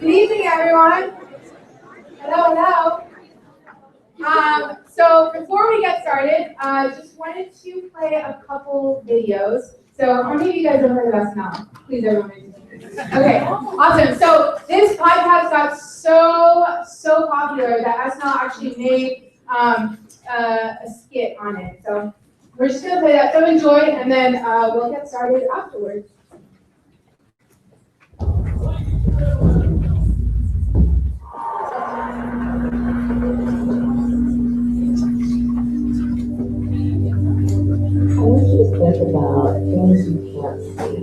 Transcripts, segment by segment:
Good evening, everyone. Hello. So before we get started, just wanted to play a couple videos. So how many of you guys have heard of us now? Please, everyone. Okay, awesome. So this podcast got so popular that SNL actually made a skit on it. So we're just gonna play that. So enjoy, and then we'll get started afterwards. I want you to think about things you can't see.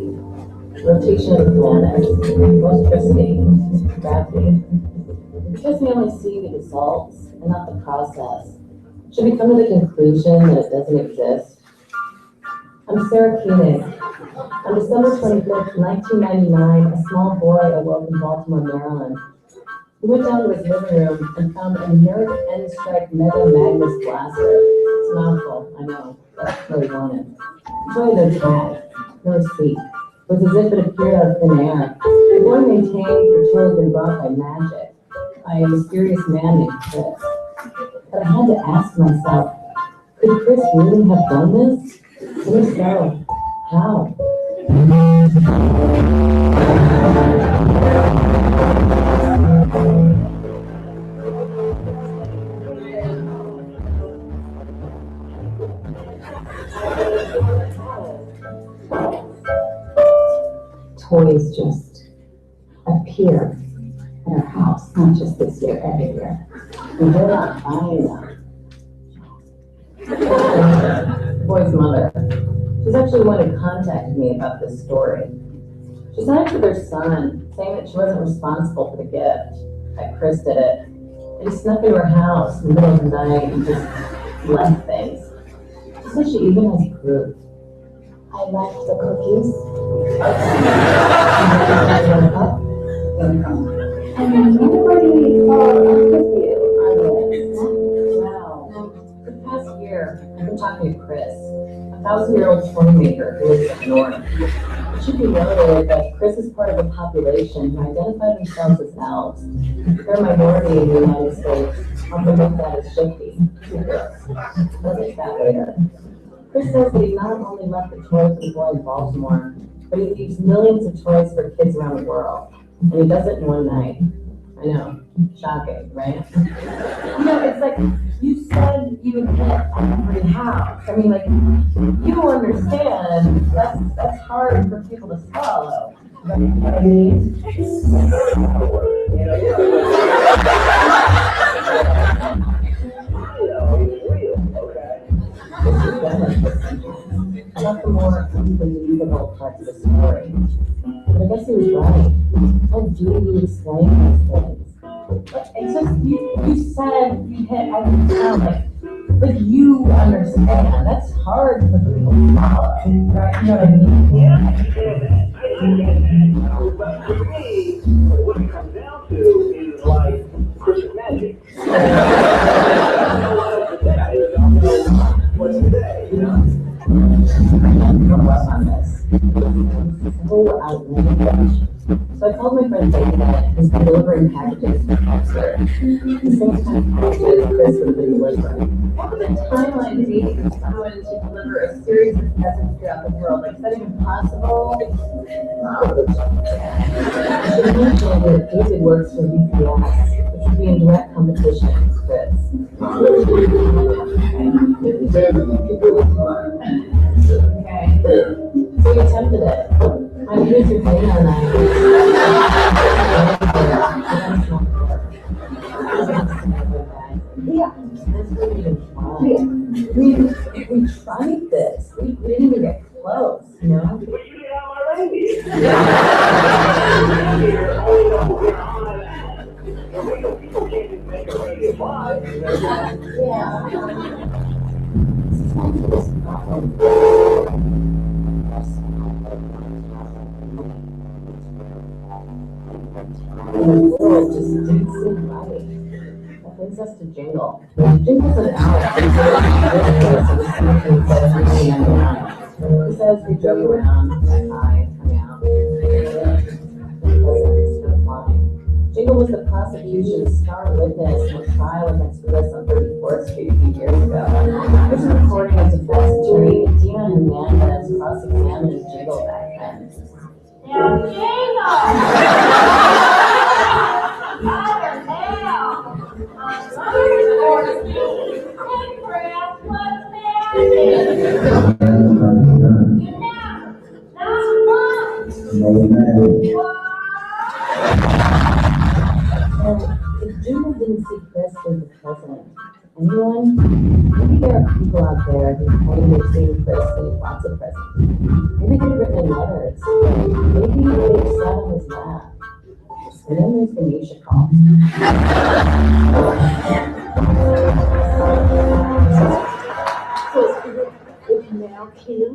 Rotation of the planet, electricity, gravity. Because we only see the results and not the process, should we come to the conclusion that it doesn't exist? I'm Sarah Koenig. On December 25th, 1999, a small boy awoke in Baltimore, Maryland. He went down to his living room and found a Nerf N-Strike Mega Magnus blaster. It's a mouthful, I know. That's what he wanted. Enjoy no tag, no receipt. It was as if it appeared out of thin air. The boy maintained the toy had been brought by magic, by a mysterious man named Chris. But I had to ask myself, could Chris really have done this? And if so, how? Toys just appear at our house, not just this year, every year. And we're not buying them. The boy's mother, she's actually the one who contacted me about this story. She signed up with her son, saying that she wasn't responsible for the gift, that Chris did it. And he snuck into her house in the middle of the night and just left things. She says she even has proof. I left the cookies. And nobody followed up with you on this. Wow. For the past year, I've been talking to Chris, a 1,000-year-old toy maker who lives up north. It should be noted that Chris is part of a population who identify themselves as elves. They're a minority in the United States. I'll promote that as shifty. I'll take that later. Chris says that he not only left the toy for the boy in Baltimore, but he leaves millions of toys for kids around the world. And he does it in one night. I know, shocking, right? It's like, you said you would hit every house. I mean, like, you understand, that's hard for people to swallow. Right? I mean, I love the more unbelievable parts of the story. But I guess he was right. How do you explain these things? It's just, you said you hit every time, like you understand. That's hard for people to follow, right? You know what I mean? Yeah. But for me, what it comes down to is like Christmas magic. What's today, you know? On this. So outlandish. So I called my friend Adnan, who's been delivering packages for Oxford. The same kind of packages Chris would have been delivering. What would the timeline be for someone to deliver a series of presents throughout the world? Like, is that even possible? I should mention that David works for UPS, which would be in direct competition with Chris. Okay. So we attempted it. My producer Dana and I. Yeah, that's what we even tried. We tried this. We didn't even get close, you know? But you didn't have my reindeer. People can't just make a reindeer fly. And the world just didn't seem right. That brings us to Jingle. Jingle's an hour. He says they joke around, high, hung out. Jiggle was the prosecution's star witness in a trial against Chris on 34th Street a few years ago. This recording of defense attorney Adnan Hernandez cross-examining Jiggle back then. Now, Jiggle! If Jiggle didn't see Chris as the president, anyone? Maybe there are people out there who claim they've seen Chris leave lots of presents. Maybe they've written in letters. Maybe they've sat on his lap. And then there's the you should call. Is now Kim?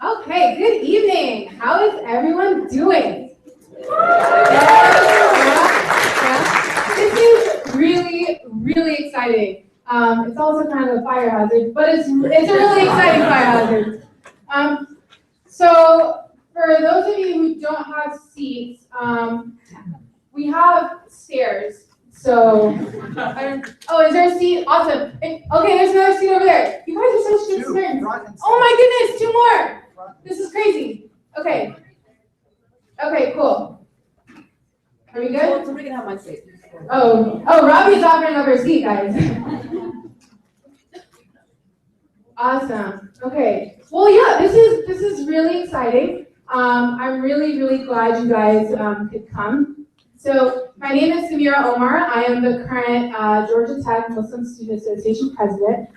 Okay, good evening. How is everyone doing? This is really exciting. It's also kind of a fire hazard, but it's a really exciting fire hazard. So for those of you who don't have seats, we have stairs. So, oh, is there a seat? Awesome. Okay, there's another seat over there. You guys are such good students. Oh my goodness, 2 more. This is crazy. Okay. Okay, cool. Are we good? Somebody can have my seat. Oh, Rabia's offering up her seat, guys. Awesome. Okay. Well, yeah, this is really exciting. I'm really glad you guys could come. So my name is Samira Omar. I am the current Georgia Tech Muslim Student Association president.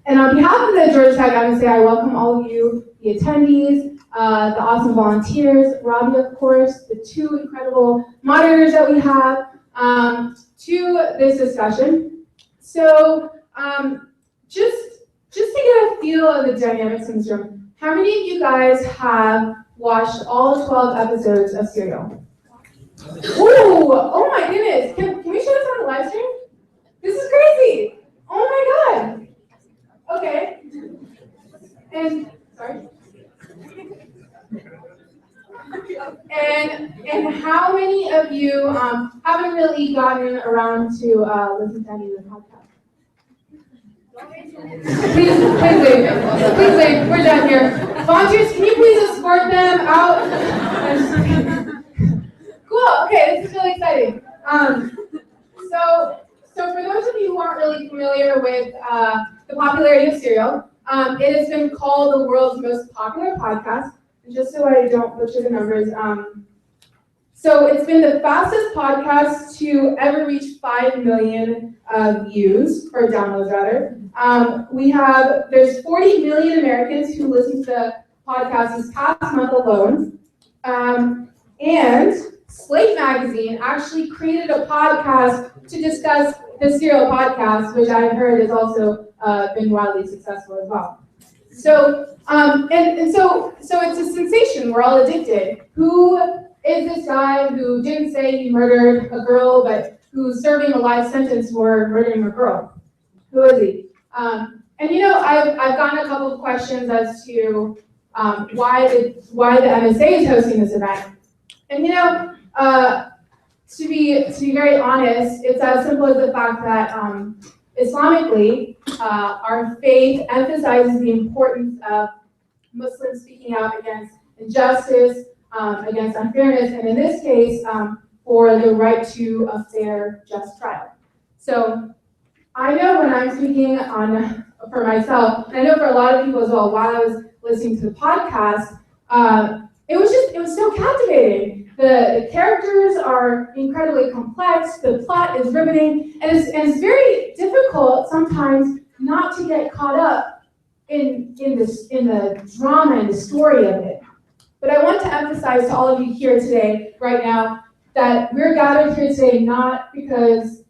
And on behalf of the Georgia Tech, I would say I welcome all of you, the attendees, the awesome volunteers, Rabia, of course, the 2 incredible moderators that we have, to this discussion. So just to get a feel of the dynamics in this room, how many of you guys have watched all 12 episodes of Serial? Ooh, oh my goodness. Can we show this on the live stream? This is crazy. Oh my God. Okay. And, sorry. And how many of you haven't really gotten around to listen to any of the podcasts? Please wait. Please wait. We're done here. Volunteers, can you please escort them out? Cool. Okay, this is really exciting. So for those of you who aren't really familiar with the popularity of Serial, it has been called the world's most popular podcast. And just so I don't butcher the numbers, so it's been the fastest podcast to ever reach 5 million views, or downloads rather. There's 40 million Americans who listen to the podcast this past month alone. And Slate Magazine actually created a podcast to discuss the Serial podcast, which I've heard has also been wildly successful as well. So, so it's a sensation. We're all addicted. Who is this guy who didn't say he murdered a girl, but who's serving a life sentence for murdering a girl? Who is he? And I've gotten a couple of questions as to why the MSA is hosting this event. And to be very honest, it's as simple as the fact that Islamically, our faith emphasizes the importance of Muslims speaking out against injustice, against unfairness, and in this case, for the right to a fair, just trial. So I know when I'm speaking for myself, and I know for a lot of people as well, while I was listening to the podcast, it was so captivating. The characters are incredibly complex, the plot is riveting, and it's very difficult sometimes not to get caught up in the drama and the story of it. But I want to emphasize to all of you here today, right now, that we're gathered here today not because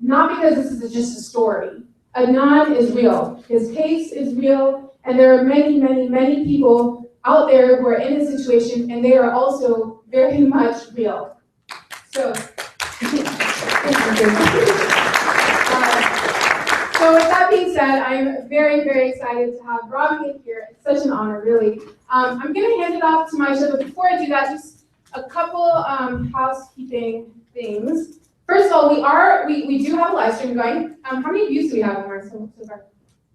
this is just a story. Adnan is real. His case is real, and there are many people out there who are in this situation, and they are also very much real. So, so with that being said, I'm very, very excited to have Rabia here. It's such an honor, really. I'm going to hand it off to Maisha, but before I do that, just a couple housekeeping things. First of all, we do have a live stream going. How many views do we have, Omar, so far?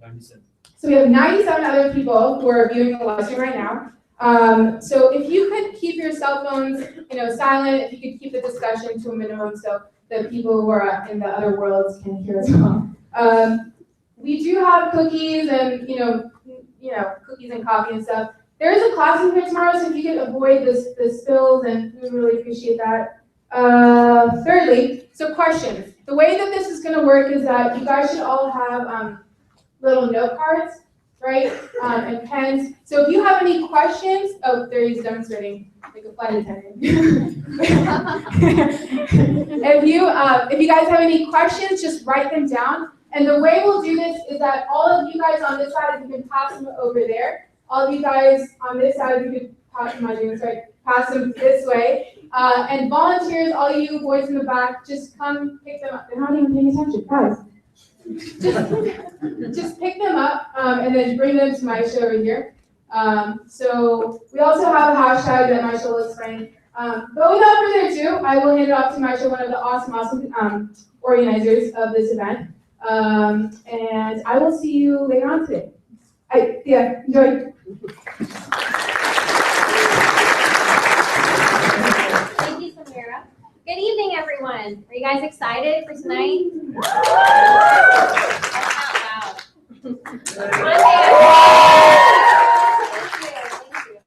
97. So we have 97 other people who are viewing the live stream right now. So if you could keep your cell phones, silent, if you could keep the discussion to a minimum so the people who are in the other worlds can hear as well. We do have cookies and cookies and coffee and stuff. There is a class in here tomorrow, so if you could avoid the spills, and we would really appreciate that. Thirdly, so questions. The way that this is going to work is that you guys should all have little note cards, right, and pens. So if you have any questions, oh, there he's demonstrating like a flight attendant. If you guys have any questions, just write them down. And the way we'll do this is that all of you guys on this side, if you can pass them over there. All of you guys on this side, if you could pass them this way. And volunteers, all you boys in the back, just come pick them up. They're not even paying attention, guys. Just pick them up and then bring them to Maisha over here. So we also have a hashtag that Maisha will explain. But without further ado, I will hand it off to Maisha, one of the awesome organizers of this event. And I will see you later on today. Enjoy. Thank you, Samira. Good evening, everyone. Are you guys excited for tonight? That's not loud. Thank you.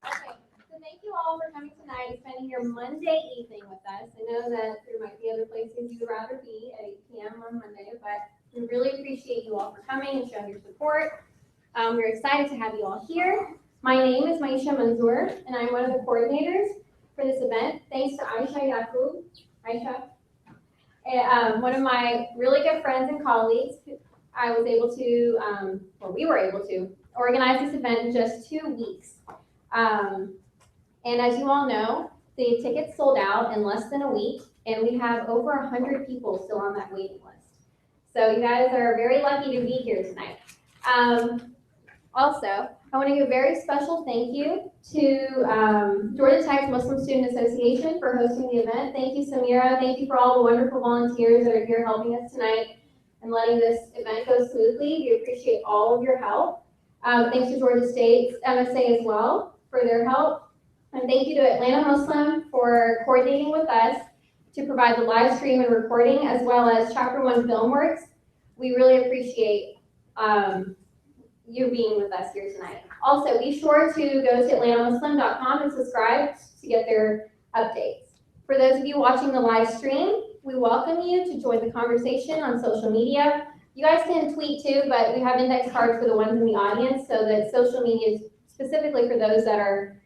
Okay, so thank you all for coming tonight and spending your Monday evening with us. I know that there might be other places you'd rather be at 8 p.m. on Monday, but we really appreciate you all for coming and showing your support. We're excited to have you all here. My name is Maisha Manzoor, and I'm one of the coordinators for this event. Thanks to Aisha, one of my really good friends and colleagues. I was able to, we were able to organize this event in just 2 weeks. And as you all know, the tickets sold out in less than a week, and we have over 100 people still on that waiting list. So you guys are very lucky to be here tonight. Also, I want to give a very special thank you to Georgia Tech's Muslim Student Association for hosting the event. Thank you, Samira. Thank you for all the wonderful volunteers that are here helping us tonight and letting this event go smoothly. We appreciate all of your help. Thanks to Georgia State's MSA as well for their help. And thank you to Atlanta Muslim for coordinating with us to provide the live stream and recording, as well as Chapter 1 Filmworks. We really appreciate you being with us here tonight. Also, be sure to go to atlantamuslim.com and subscribe to get their updates. For those of you watching the live stream, we welcome you to join the conversation on social media. You guys can tweet too, but we have index cards for the ones in the audience, so that social media is specifically for those that are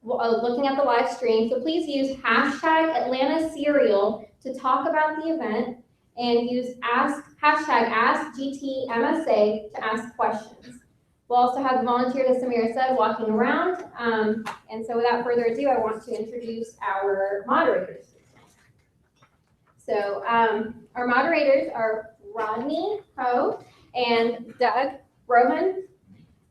looking at the live stream. So please use hashtag AtlantaSerial to talk about the event, and use hashtag AskGTMSA to ask questions. We'll also have volunteers, as Samira said, walking around. And so without further ado, I want to introduce our moderators. So our moderators are Rodney Ho and Doug Roman.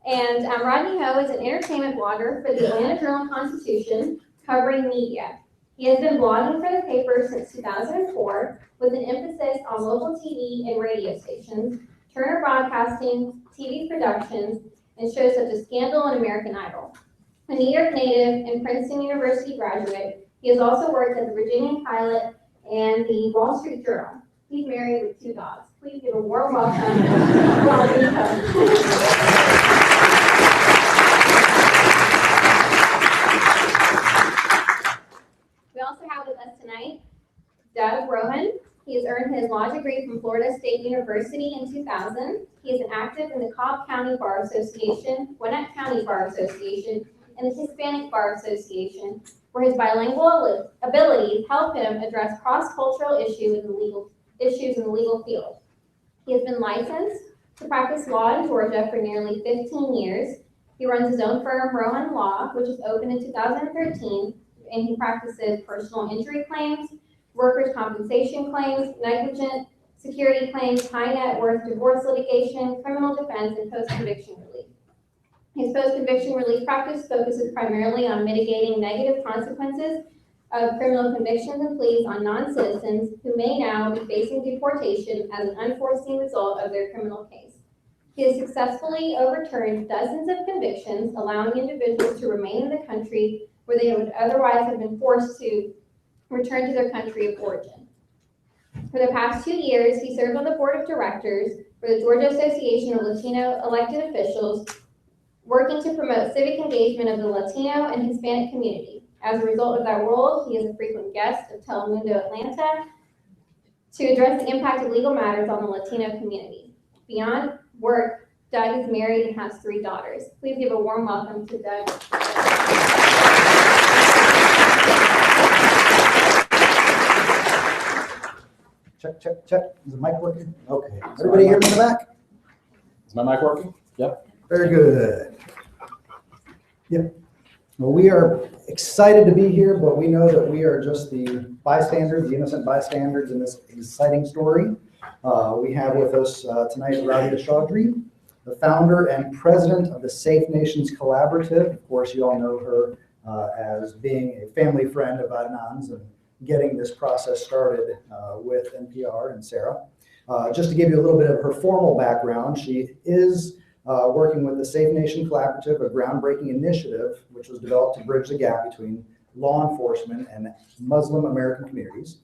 And Rodney Ho is an entertainment blogger for the Atlanta Journal-Constitution, covering media. He has been blogging for the paper since 2004, with an emphasis on local TV and radio stations, Turner Broadcasting, TV productions, and shows such as Scandal and American Idol. A New York native and Princeton University graduate, he has also worked at the Virginia Pilot and the Wall Street Journal. He's married with 2 dogs. Please give a warm welcome to Rodney Ho. We also have with us tonight Doug Roman. He has earned his law degree from Florida State University in 2000. He is active in the Cobb County Bar Association, Gwinnett County Bar Association, and the Hispanic Bar Association, where his bilingual abilities help him address cross-cultural issues in the legal field. He has been licensed to practice law in Georgia for nearly 15 years. He runs his own firm, Rohan Law, which was opened in 2013, and he practices personal injury claims, workers' compensation claims, negligent security claims, high net worth divorce litigation, criminal defense, and post-conviction relief. His post-conviction relief practice focuses primarily on mitigating negative consequences of criminal convictions and pleas on non-citizens who may now be facing deportation as an unforeseen result of their criminal case. He has successfully overturned dozens of convictions, allowing individuals to remain in the country where they would otherwise have been forced to return to their country of origin. For the past 2 years, he served on the board of directors for the Georgia Association of Latino Elected Officials, working to promote civic engagement of the Latino and Hispanic community. As a result of that role, he is a frequent guest of Telemundo Atlanta to address the impact of legal matters on the Latino community. Beyond work, Doug is married and has 3 daughters. Please give a warm welcome to Doug. Check, check, check. Is the mic working? Okay. Everybody hear me in the back? Is my mic working? Yep. Very good. Yep. Well, we are excited to be here, but we know that we are just the bystanders, the innocent bystanders in this exciting story. We have with us tonight Rabia Chaudry, the founder and president of the Safe Nations Collaborative. Of course, you all know her as being a family friend of Adnan's and getting this process started with NPR and Sarah. Just to give you a little bit of her formal background, she is working with the Safe Nation Collaborative, a groundbreaking initiative which was developed to bridge the gap between law enforcement and Muslim American communities.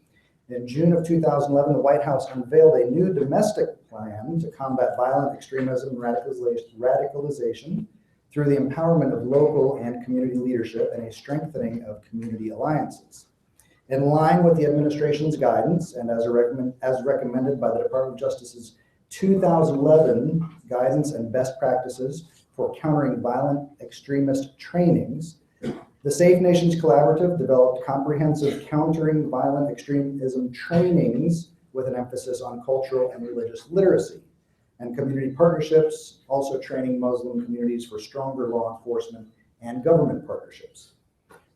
In June of 2011, the White House unveiled a new domestic plan to combat violent extremism and radicalization through the empowerment of local and community leadership and a strengthening of community alliances. In line with the administration's guidance and as recommended by the Department of Justice's 2011 Guidance and Best Practices for Countering Violent Extremist Trainings, the Safe Nations Collaborative developed comprehensive countering violent extremism trainings with an emphasis on cultural and religious literacy, and community partnerships, also training Muslim communities for stronger law enforcement and government partnerships.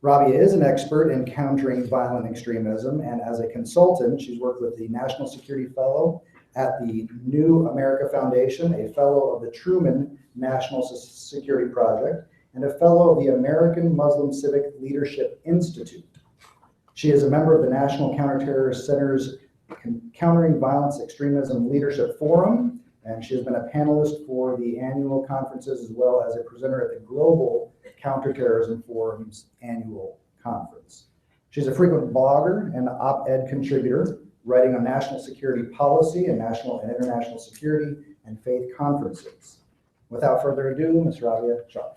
Rabia is an expert in countering violent extremism, and as a consultant, she's worked with the National Security Fellow at the New America Foundation, a fellow of the Truman National Security Project, and a fellow of the American Muslim Civic Leadership Institute. She is a member of the National Counterterrorist Center's Countering Violence Extremism Leadership Forum, and she has been a panelist for the annual conferences as well as a presenter at the Global Counterterrorism Forum's annual conference. She's a frequent blogger and op-ed contributor, writing on national security policy and national and international security and faith conferences. Without further ado, Ms. Rabia Chaudry.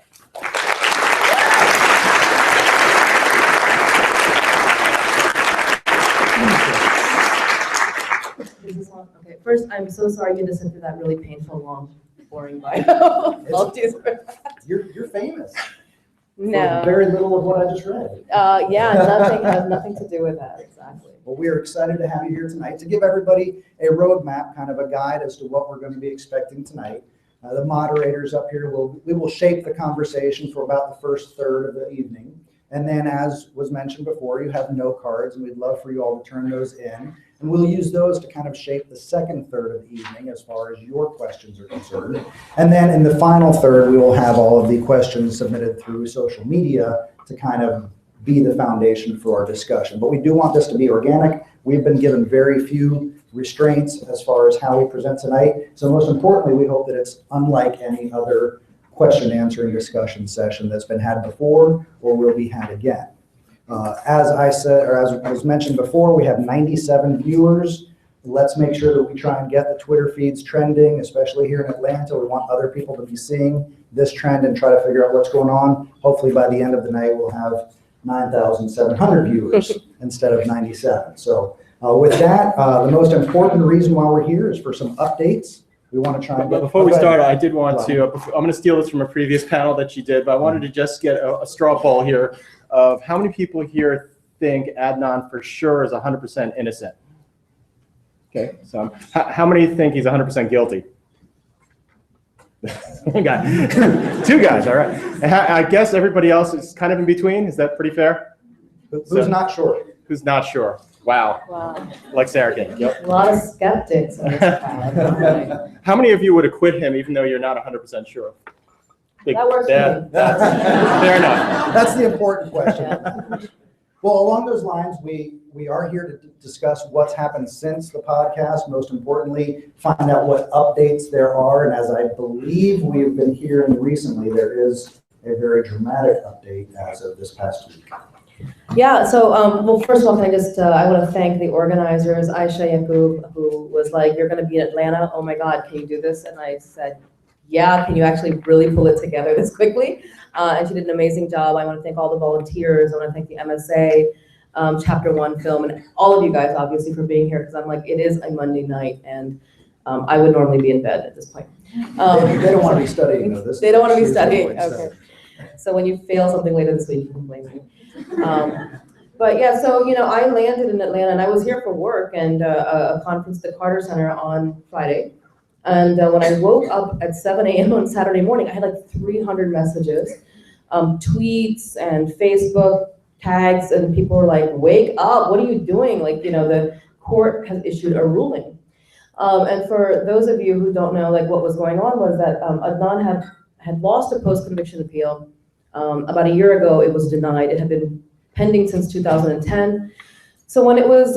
Is this on? Okay. First, I'm so sorry you listened to that really painful, long, boring bio. Apologies for that. You're famous. No. For very little of what I just read. Yeah, nothing has nothing to do with that, exactly. Well, we are excited to have you here tonight to give everybody a roadmap, kind of a guide as to what we're going to be expecting tonight. The moderators up here we will shape the conversation for about the first third of the evening. And then, as was mentioned before, you have note cards, and we'd love for you all to turn those in. And we'll use those to kind of shape the second third of the evening as far as your questions are concerned. And then in the final third, we will have all of the questions submitted through social media to kind of be the foundation for our discussion. But we do want this to be organic. We've been given very few restraints as far as how we present tonight. So most importantly, we hope that it's unlike any other question answering discussion session that's been had before or will be had again. As I said, or as was mentioned before, we have 97 viewers. Let's make sure that we try and get the Twitter feeds trending, especially here in Atlanta. We want other people to be seeing this trend and try to figure out what's going on. Hopefully by the end of the night, we'll have 9,700 viewers instead of 97. So with that, the most important reason why we're here is for some updates. We want to try and But before we start, I did want to, I'm going to steal this from a previous panel that you did, but I wanted to just get a straw poll here of how many people here think Adnan for sure is 100% innocent? Okay, so how many think he's 100% guilty? One guy. Two guys, all right. And I guess everybody else is kind of in between. Is that pretty fair? Who's not sure? Who's not sure? Wow. Wow. Like Sarah King. Yep. A lot of skeptics in this crowd. How many of you would acquit him even though you're not 100% sure? That works for Yeah, me. fair enough. That's the important question. Well, along those lines, we are here to discuss what's happened since the podcast. Most importantly, find out what updates there are. And as I believe we've been hearing recently, there is a very dramatic update as of this past week. Yeah, so, well, first of all, can I just, I want to thank the organizers, Aisha Yaqub, who was like, you're going to be in Atlanta. Oh my God, can you do this? And I said, yeah, can you actually really pull it together this quickly? And she did an amazing job. I want to thank all the volunteers. I want to thank the MSA, Chapter 1 Film, and all of you guys, obviously, for being here, because I'm like, it is a Monday night, and I would normally be in bed at this point. They don't want to be studying, though. They don't want to be studying, okay. So when you fail something later this week, you can blame me. But yeah, so, I landed in Atlanta, and I was here for work and a conference at the Carter Center on Friday. And when I woke up at 7 a.m. on Saturday morning, I had like 300 messages, tweets and Facebook tags, and people were like, wake up, what are you doing? Like, the court has issued a ruling. And for those of you who don't know, like, what was going on was that Adnan had lost a post-conviction appeal. About a year ago, it was denied. It had been pending since 2010. So when it was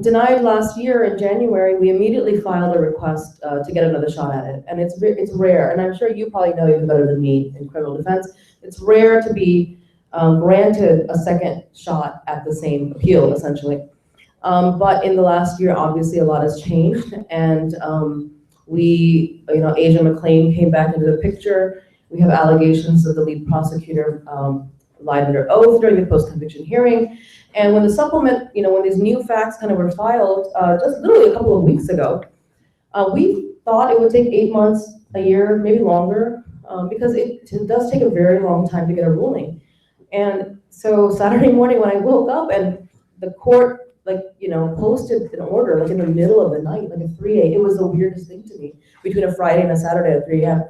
denied last year in January, we immediately filed a request to get another shot at it. And it's rare, and I'm sure you probably know even better than me in criminal defense, it's rare to be granted a second shot at the same appeal, essentially. But in the last year, obviously a lot has changed, and Asia McClain came back into the picture. We have allegations that the lead prosecutor lied under oath during the post-conviction hearing. And when the supplement, when these new facts kind of were filed, just literally a couple of weeks ago, we thought it would take 8 months, a year, maybe longer, because it does take a very long time to get a ruling. And so Saturday morning when I woke up and the court, posted an order, in the middle of the night, at 3 a.m., it was the weirdest thing to me, between a Friday and a Saturday at 3 a.m.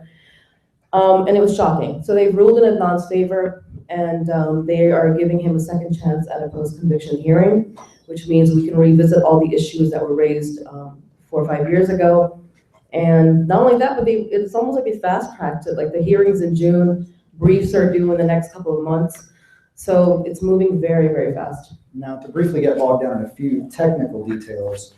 And it was shocking. So they ruled in Adnan's favor, and they are giving him a second chance at a post-conviction hearing, which means we can revisit all the issues that were raised 4 or 5 years ago. And not only that, but it's almost like they fast-tracked it. Like, the hearing's in June, briefs are due in the next couple of months. So it's moving very, very fast. Now, to briefly get bogged down in a few technical details,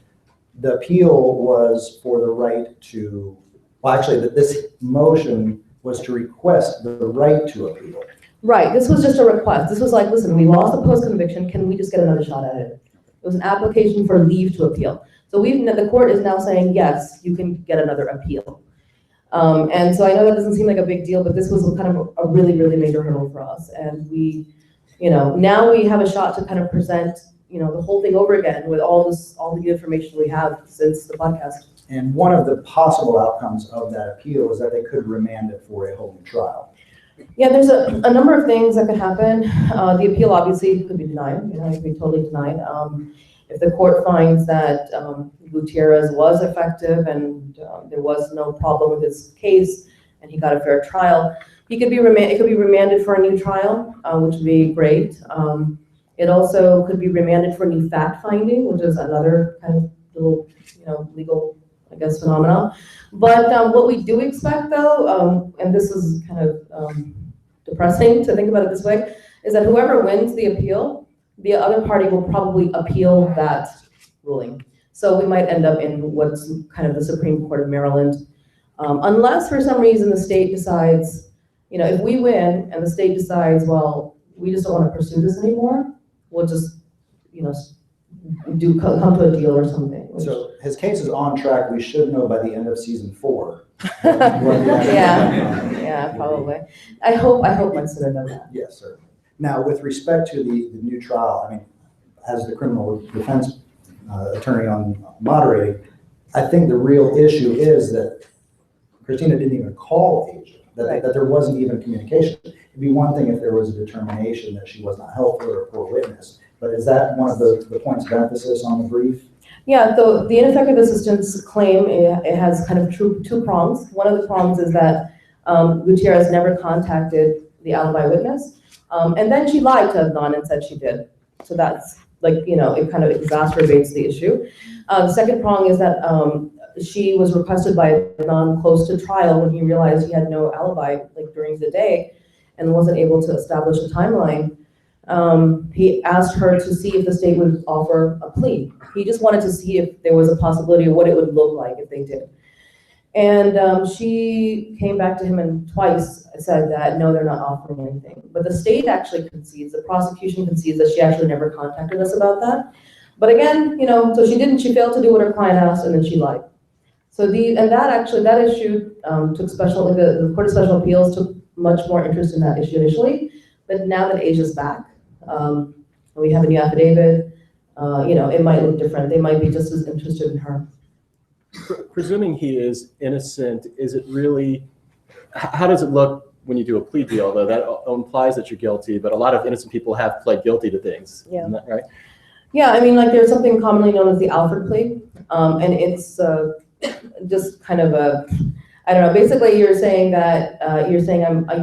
the appeal was for the right to, this motion was to request the right to appeal. Right, this was just a request. This was like, listen, we lost the post-conviction, can we just get another shot at it? It was an application for leave to appeal. So the court is now saying, yes, you can get another appeal. And so I know that doesn't seem like a big deal, but this was kind of a really, really major hurdle for us. And we, now we have a shot to kind of present, the whole thing over again with all the information we have since the podcast. And one of the possible outcomes of that appeal is that they could remand it for a whole new trial. Yeah, there's a number of things that could happen. The appeal obviously could be denied, it could be totally denied. If the court finds that Gutierrez was effective and there was no problem with his case and he got a fair trial, it could be remanded for a new trial, which would be great. It also could be remanded for new fact finding, which is another kind of little, legal, phenomena. But what we do expect, though, and this is kind of depressing to think about it this way, is that whoever wins the appeal, the other party will probably appeal that ruling. So we might end up in what's kind of the Supreme Court of Maryland, unless for some reason the state decides, if we win and the state decides, well, we just don't want to pursue this anymore, we'll just, come to a deal or something. So his case is on track. We should know by the end of season 4. Yeah, probably. I hope my sooner than that. Yes, sir. Now, with respect to the new trial, as the criminal defense attorney on moderating, I think the real issue is that Christina didn't even call Asia, that there wasn't even communication. It'd be one thing if there was a determination that she was not helpful or a poor witness, but is that one of the points of emphasis on the brief? Yeah, so the ineffective assistance claim, it has kind of two prongs. One of the prongs is that Gutierrez never contacted the alibi witness. And then she lied to Adnan and said she did. So that's like, you know, it kind of exacerbates the issue. The second prong is that she was requested by Adnan close to trial when he realized he had no alibi, like during the day, and wasn't able to establish a timeline. He asked her to see if the state would offer a plea. He just wanted to see if there was a possibility of what it would look like if they did. And she came back to him and twice said that, no, they're not offering anything. But the state actually concedes, the prosecution concedes that she actually never contacted us about that. But again, you know, so she failed to do what her client asked and then she lied. So that issue took special, like the Court of Special Appeals took much more interest in that issue initially. But now that Asia's back, we have a new affidavit, you know, it might look different. They might be just as interested in her. Presuming he is innocent, is it really, how does it look when you do a plea deal, though? That implies that you're guilty, but a lot of innocent people have pled guilty to things, Yeah. Isn't that right? Yeah, I mean, like there's something commonly known as the Alford plea, and it's just kind of a, I don't know, basically you're saying that, I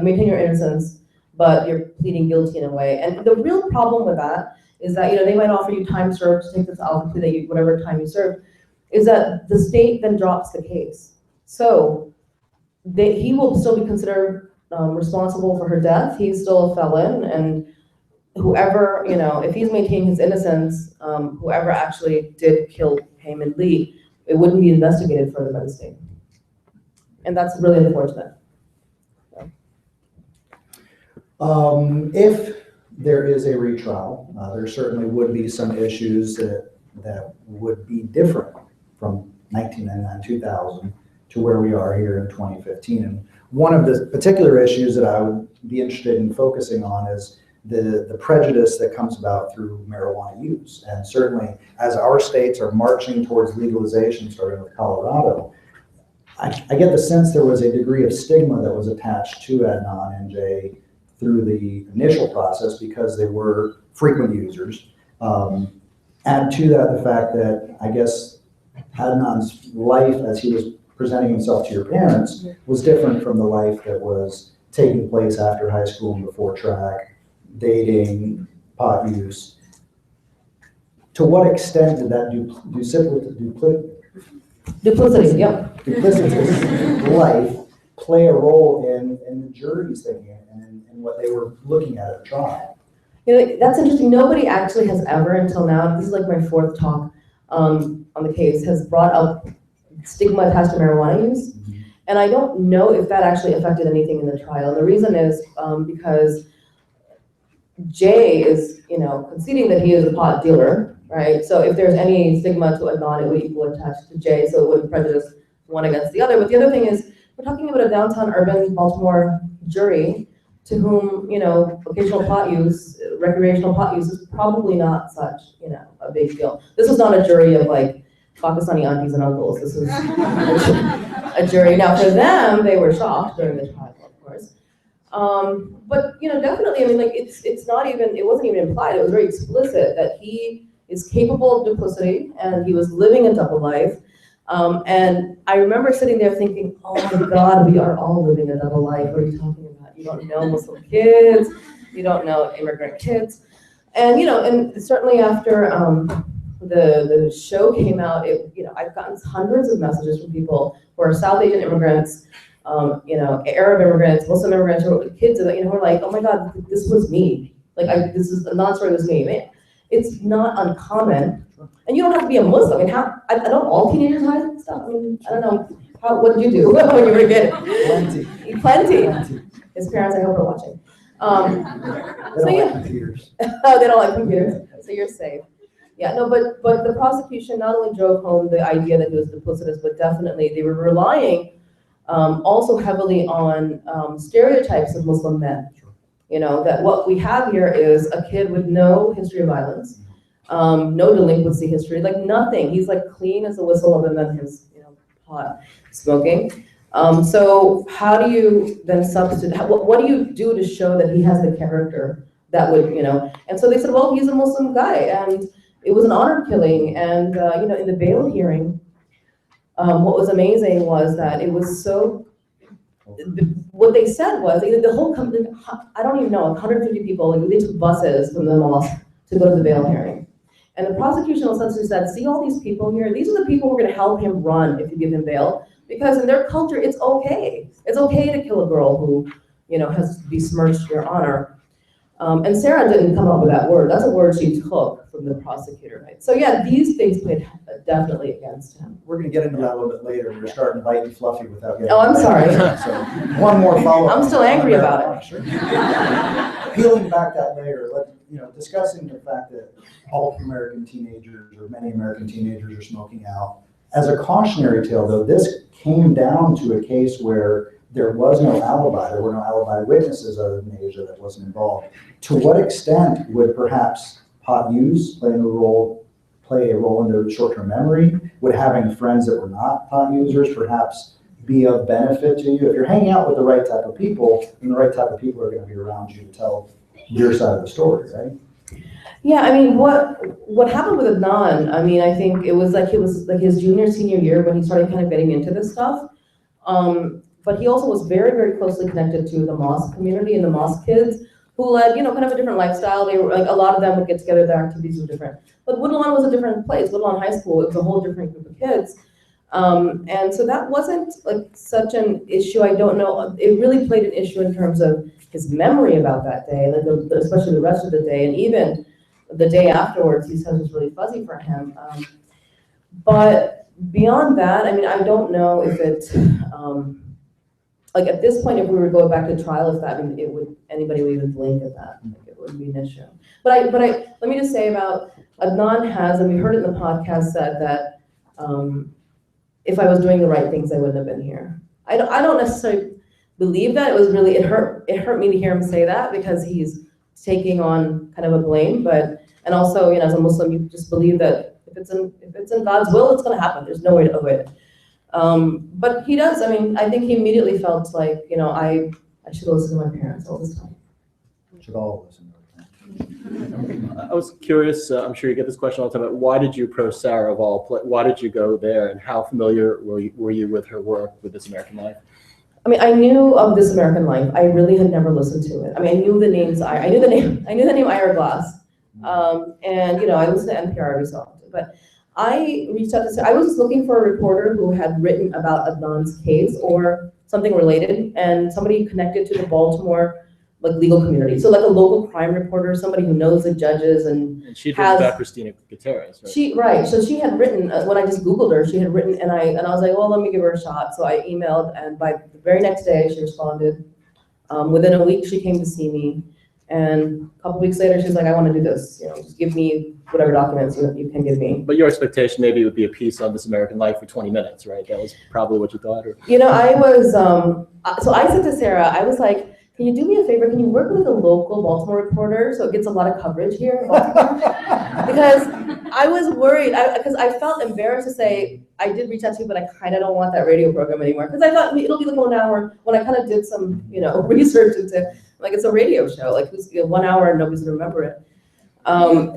maintain your innocence, but you're pleading guilty in a way. And the real problem with that is that, you know, they might offer you time served to take this Alford plea, that you, whatever time you serve, is that the state then drops the case. So he will still be considered responsible for her death. He's still a felon, and whoever, you know, if he's maintaining his innocence, whoever actually did kill Heyman Lee, it wouldn't be investigated further by the state. And that's really unfortunate. If there is a retrial, there certainly would be some issues that would be different from 1999, 2000 to where we are here in 2015. And one of the particular issues that I would be interested in focusing on is the prejudice that comes about through marijuana use. And certainly as our states are marching towards legalization, starting with Colorado, I get the sense there was a degree of stigma that was attached to Adnan and Jay through the initial process because they were frequent users. Add to that the fact that I guess Adnan's life as he was presenting himself to your parents was different from the life that was taking place after high school and before track, dating, pot use. To what extent did that duplicitous life play a role in the jury's thinking and what they were looking at the trial? You know, that's interesting. Nobody actually has ever until now, this is like my fourth talk on the case, has brought up stigma attached to marijuana use. Mm-hmm. And I don't know if that actually affected anything in the trial. And the reason is because Jay is, you know, conceding that he is a pot dealer, right? So if there's any stigma to Adnan, it would equal attached to Jay, so it wouldn't prejudice one against the other. But the other thing is, we're talking about a downtown urban Baltimore jury to whom, you know, occasional pot use, recreational pot use is probably not such, you know, a big deal. This was not a jury of like Pakistani aunties and uncles. This was a jury. Now for them, they were shocked during the trial, of course. But, you know, definitely, I mean, like it's not even, it wasn't even implied. It was very explicit that he is capable of duplicity and he was living a double life. And I remember sitting there thinking, oh my God, we are all living a double life. What are you talking about? You don't know Muslim kids, you don't know immigrant kids. And, you know, and certainly after the show came out, you know, I've gotten hundreds of messages from people who are South Asian immigrants, you know, Arab immigrants, Muslim immigrants, kids, you know, who are like, oh my God, this was me. Like, this is a non-story, was me. Man, it's not uncommon. And you don't have to be a Muslim. I mean, I don't all teenagers hide stuff. I mean, I don't know. What did you do when you were a kid? Plenty. His parents, I hope, are watching. They don't like computers. Oh, they don't like computers. So you're safe. Yeah, no, but the prosecution not only drove home the idea that he was duplicitous, but definitely they were relying also heavily on stereotypes of Muslim men. You know, that what we have here is a kid with no history of violence, no delinquency history, like nothing. He's like clean as a whistle other than his, you know, pot smoking. So how do you then substitute, what do you do to show that he has the character that would, you know, and so they said, well, he's a Muslim guy, and it was an honor killing. And, you know, in the bail hearing, what was amazing was that it was so, what they said was, the whole company, I don't even know, 150 people, like, they took buses from the mosque to go to the bail hearing. And the prosecution essentially said, see all these people here? These are the people who are gonna help him run if you give him bail. Because in their culture, it's okay. It's okay to kill a girl who, you know, has besmirched your honor. And Sarah didn't come up with that word. That's a word she took from the prosecutor, right? So yeah, these things played definitely against him. We're gonna get into that a little bit later. We're starting light and fluffy without getting. Oh, I'm sorry. So one more follow-up. I'm still angry about it. Sure. Peeling back that layer, discussing the fact that all American teenagers or many American teenagers are smoking out. As a cautionary tale, though, this came down to a case where there was no alibi. There were no alibi witnesses other than Asia that wasn't involved. To what extent would perhaps pot use play a role in their short-term memory? Would having friends that were not pot users perhaps be of benefit to you? If you're hanging out with the right type of people, then the right type of people are going to be around you to tell your side of the story, right? Yeah, I mean, what happened with Adnan, I mean, I think it was like his junior, senior year when he started kind of getting into this stuff. But he also was very, very closely connected to the mosque community and the mosque kids who led, you know, kind of a different lifestyle. They were like, a lot of them would get together, their activities were different. But Woodlawn was a different place. Woodlawn High School, it was a whole different group of kids. And so that wasn't like such an issue. I don't know, it really played an issue in terms of his memory about that day, like especially the rest of the day, and even the day afterwards, he said it was really fuzzy for him. But beyond that, I mean, I don't know if it's, like at this point, if we were going back to trial, if that, I mean, anybody would even blink at that. Like, it wouldn't be an issue. But let me just say about Adnan has, and we heard it in the podcast, said that if I was doing the right things, I wouldn't have been here. I don't necessarily believe that. It was really, it hurt me to hear him say that because he's taking on kind of a blame, and also, you know, as a Muslim, you just believe that if it's in God's will, it's going to happen. There's no way to avoid it. But he does. I mean, I think he immediately felt like, you know, I should listen to my parents all this time. Should all listen to them. I was curious, I'm sure you get this question all the time, but why did you approach Sarah of all, why did you go there, and how familiar were you with her work with This American Life? I mean, I knew of This American Life. I really had never listened to it. I mean, I knew the names. I knew the name Ira Glass, and you know, I listened to NPR every so often. But I reached out to Sarah. I was just looking for a reporter who had written about Adnan's case or something related, and somebody connected to the Baltimore like legal community. So like a local crime reporter, somebody who knows the judges and she'd written about Christina Gutierrez, right? So she had written, when I just Googled her, she had written, and I was like, well, let me give her a shot. So I emailed, and by the very next day, she responded. Within a week, she came to see me. And a couple weeks later, she's like, I want to do this. You know, just give me whatever documents you can give me. But your expectation maybe it would be a piece on This American Life for 20 minutes, right? That was probably what you thought? Or? You know, I was, so I said to Sarah, I was like, can you do me a favor? Can you work with a local Baltimore reporter so it gets a lot of coverage here in Baltimore? Because I was worried, because I felt embarrassed to say, I did reach out to you, but I kind of don't want that radio program anymore. Because I thought it'll be like 1 hour when I kind of did some, you know, research into, like, it's a radio show, like, it's, you know, 1 hour and nobody's gonna remember it.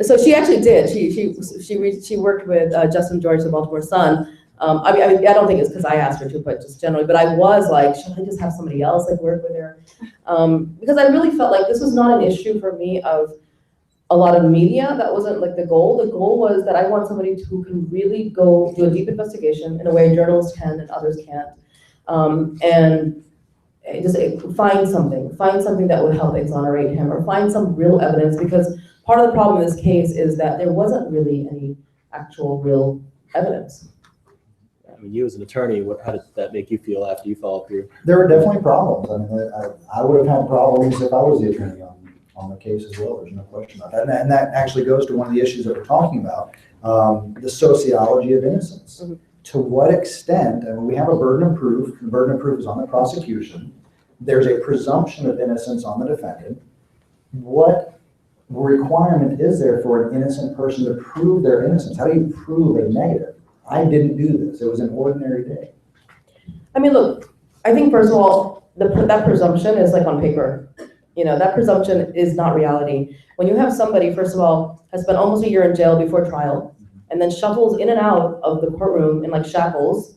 So she actually did. She worked with Justin George, the Baltimore Sun. I mean, I don't think it's because I asked her to, but just generally. But I was like, should I just have somebody else like work with her? Because I really felt like this was not an issue for me of a lot of media. That wasn't like the goal. The goal was that I want somebody who can really go do a deep investigation in a way journalists can and others can't, and just find something that would help exonerate him or find some real evidence. Because part of the problem in this case is that there wasn't really any actual real evidence. I mean, you as an attorney, how did that make you feel after you followed through? There were definitely problems. I mean, I would have had problems if I was the attorney on the case as well. There's no question about that. And that actually goes to one of the issues that we're talking about, the sociology of innocence. Mm-hmm. To what extent, and we have a burden of proof, the burden of proof is on the prosecution. There's a presumption of innocence on the defendant. What requirement is there for an innocent person to prove their innocence? How do you prove a negative? I didn't do this. It was an ordinary day. I mean, look, I think first of all, that presumption is like on paper. That presumption is not reality. When you have somebody, first of all, has spent almost a year in jail before trial, and then shuffles in and out of the courtroom in like shackles,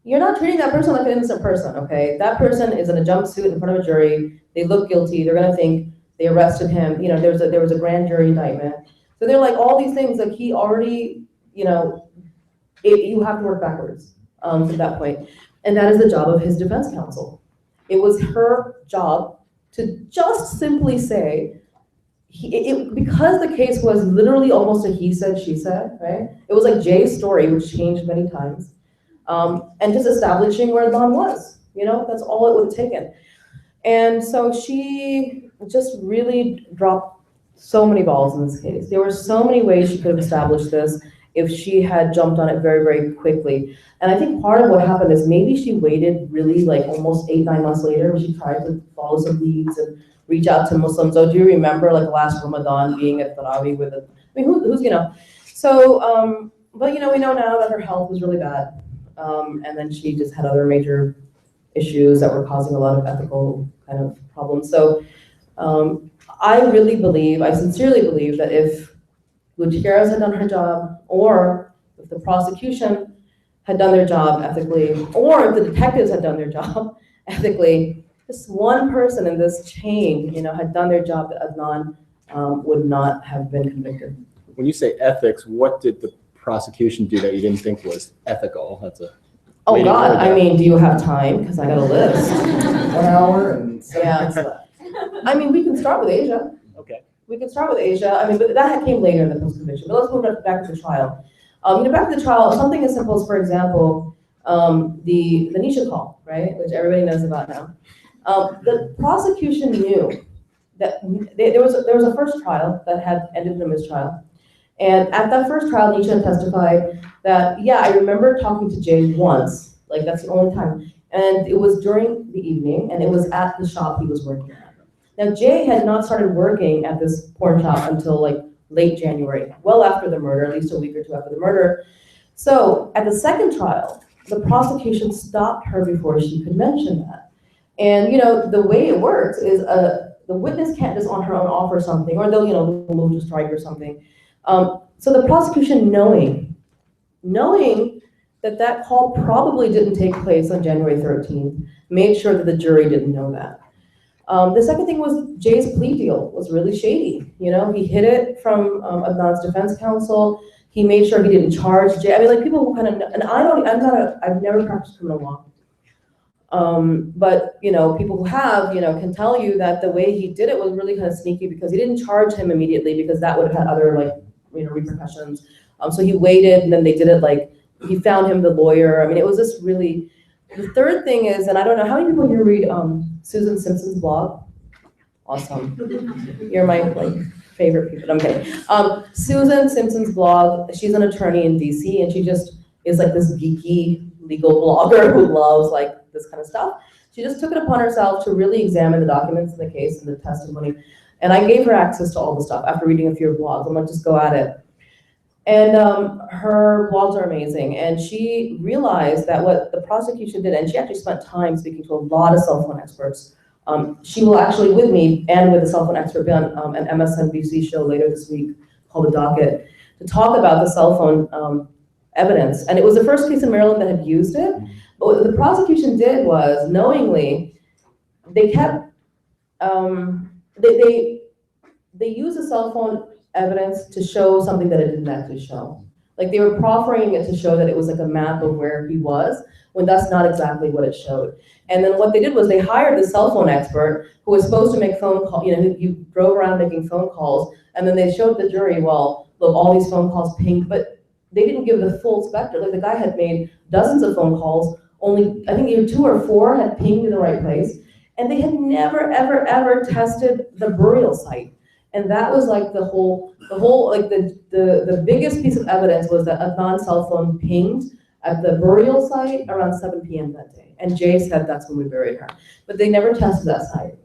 you're not treating that person like an innocent person, okay? That person is in a jumpsuit in front of a jury. They look guilty. They're gonna think they arrested him. There was a grand jury indictment. So they're like all these things, like he already, you have to work backwards from that point. And that is the job of his defense counsel. It was her job to just simply say, because the case was literally almost a he said, she said, right? It was like Jay's story, which changed many times. And just establishing where Adnan was, that's all it would have taken. And so she just really dropped so many balls in this case. There were so many ways she could have established this if she had jumped on it very, very quickly. And I think part of what happened is maybe she waited really like almost 8-9 months later when she tried to follow some leads and reach out to Muslims. So do you remember like last Ramadan being at Tarawih with who's. So, but we know now that her health was really bad. And then she just had other major issues that were causing a lot of ethical kind of problems. So I sincerely believe that if Gutierrez had done her job, or if the prosecution had done their job ethically, or if the detectives had done their job ethically, just one person in this chain, had done their job, that Adnan would not have been convicted. When you say ethics, what did the prosecution do that you didn't think was ethical? That's a Oh God, do you have time? Because I got a list. 1 hour and 7 minutes left. We can start with Asia. Okay. We can start with Asia. But that came later in the post-conviction. But let's move back to the trial. Back to the trial, something as simple as, for example, the Nisha call, right, which everybody knows about now. The prosecution knew that there was a first trial that had ended in a mistrial. And at that first trial, Nisha testified that, yeah, I remember talking to Jay once, like that's the only time. And it was during the evening, and it was at the shop he was working at. Now, Jay had not started working at this porn shop until like late January, well after the murder, at least a week or two after the murder. So at the second trial, the prosecution stopped her before she could mention that. And the way it works is the witness can't just on her own offer something, or they'll move to strike or something. So the prosecution, knowing that call probably didn't take place on January 13th, made sure that the jury didn't know that. The second thing was Jay's plea deal was really shady. He hid it from Adnan's defense counsel. He made sure he didn't charge Jay. People who kind of, and I've never practiced criminal law. But people who have, can tell you that the way he did it was really kind of sneaky, because he didn't charge him immediately, because that would have had other repercussions. So he waited, and then they did it he found him the lawyer. It was just really. The third thing is, and I don't know how many people here read Susan Simpson's blog. Awesome, you're my favorite people. I'm kidding. Susan Simpson's blog. She's an attorney in DC, and she just is this geeky legal blogger who loves this kind of stuff. She just took it upon herself to really examine the documents in the case and the testimony. And I gave her access to all the stuff after reading a few of her blogs. I'm just go at it. And her blogs are amazing. And she realized that what the prosecution did, and she actually spent time speaking to a lot of cell phone experts. She will actually, with me and with a cell phone expert, be on an MSNBC show later this week called The Docket, to talk about the cell phone evidence. And it was the first case in Maryland that had used it. But what the prosecution did was, knowingly, they kept, they used the cell phone evidence to show something that it didn't actually show. They were proffering it to show that it was a map of where he was, when that's not exactly what it showed. And then what they did was they hired the cell phone expert who was supposed to make phone calls, who drove around making phone calls, and then they showed the jury, well, look, all these phone calls pinged, but they didn't give the full spectrum. The guy had made dozens of phone calls, only, I think either 2 or 4 had pinged in the right place, and they had never, ever, ever tested the burial site. And that was the biggest piece of evidence was that Adnan's cell phone pinged at the burial site around 7 p.m. that day. And Jay said that's when we buried her. But they never tested that site.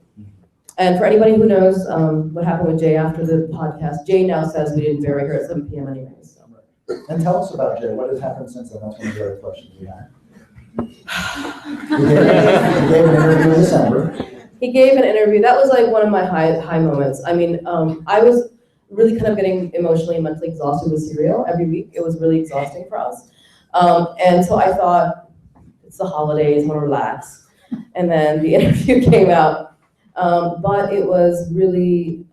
And for anybody who knows what happened with Jay after the podcast, Jay now says we didn't bury her at 7 p.m. anyways. So. And tell us about Jay. What has happened since then? That's one of the other questions we had. You gave an interview in December. he gave an interview. That was like one of my high moments. I mean, I was really kind of getting emotionally and mentally exhausted with Serial every week. It was really exhausting for us. And so I thought, it's the holidays, I want to relax. And then the interview came out. But it was really,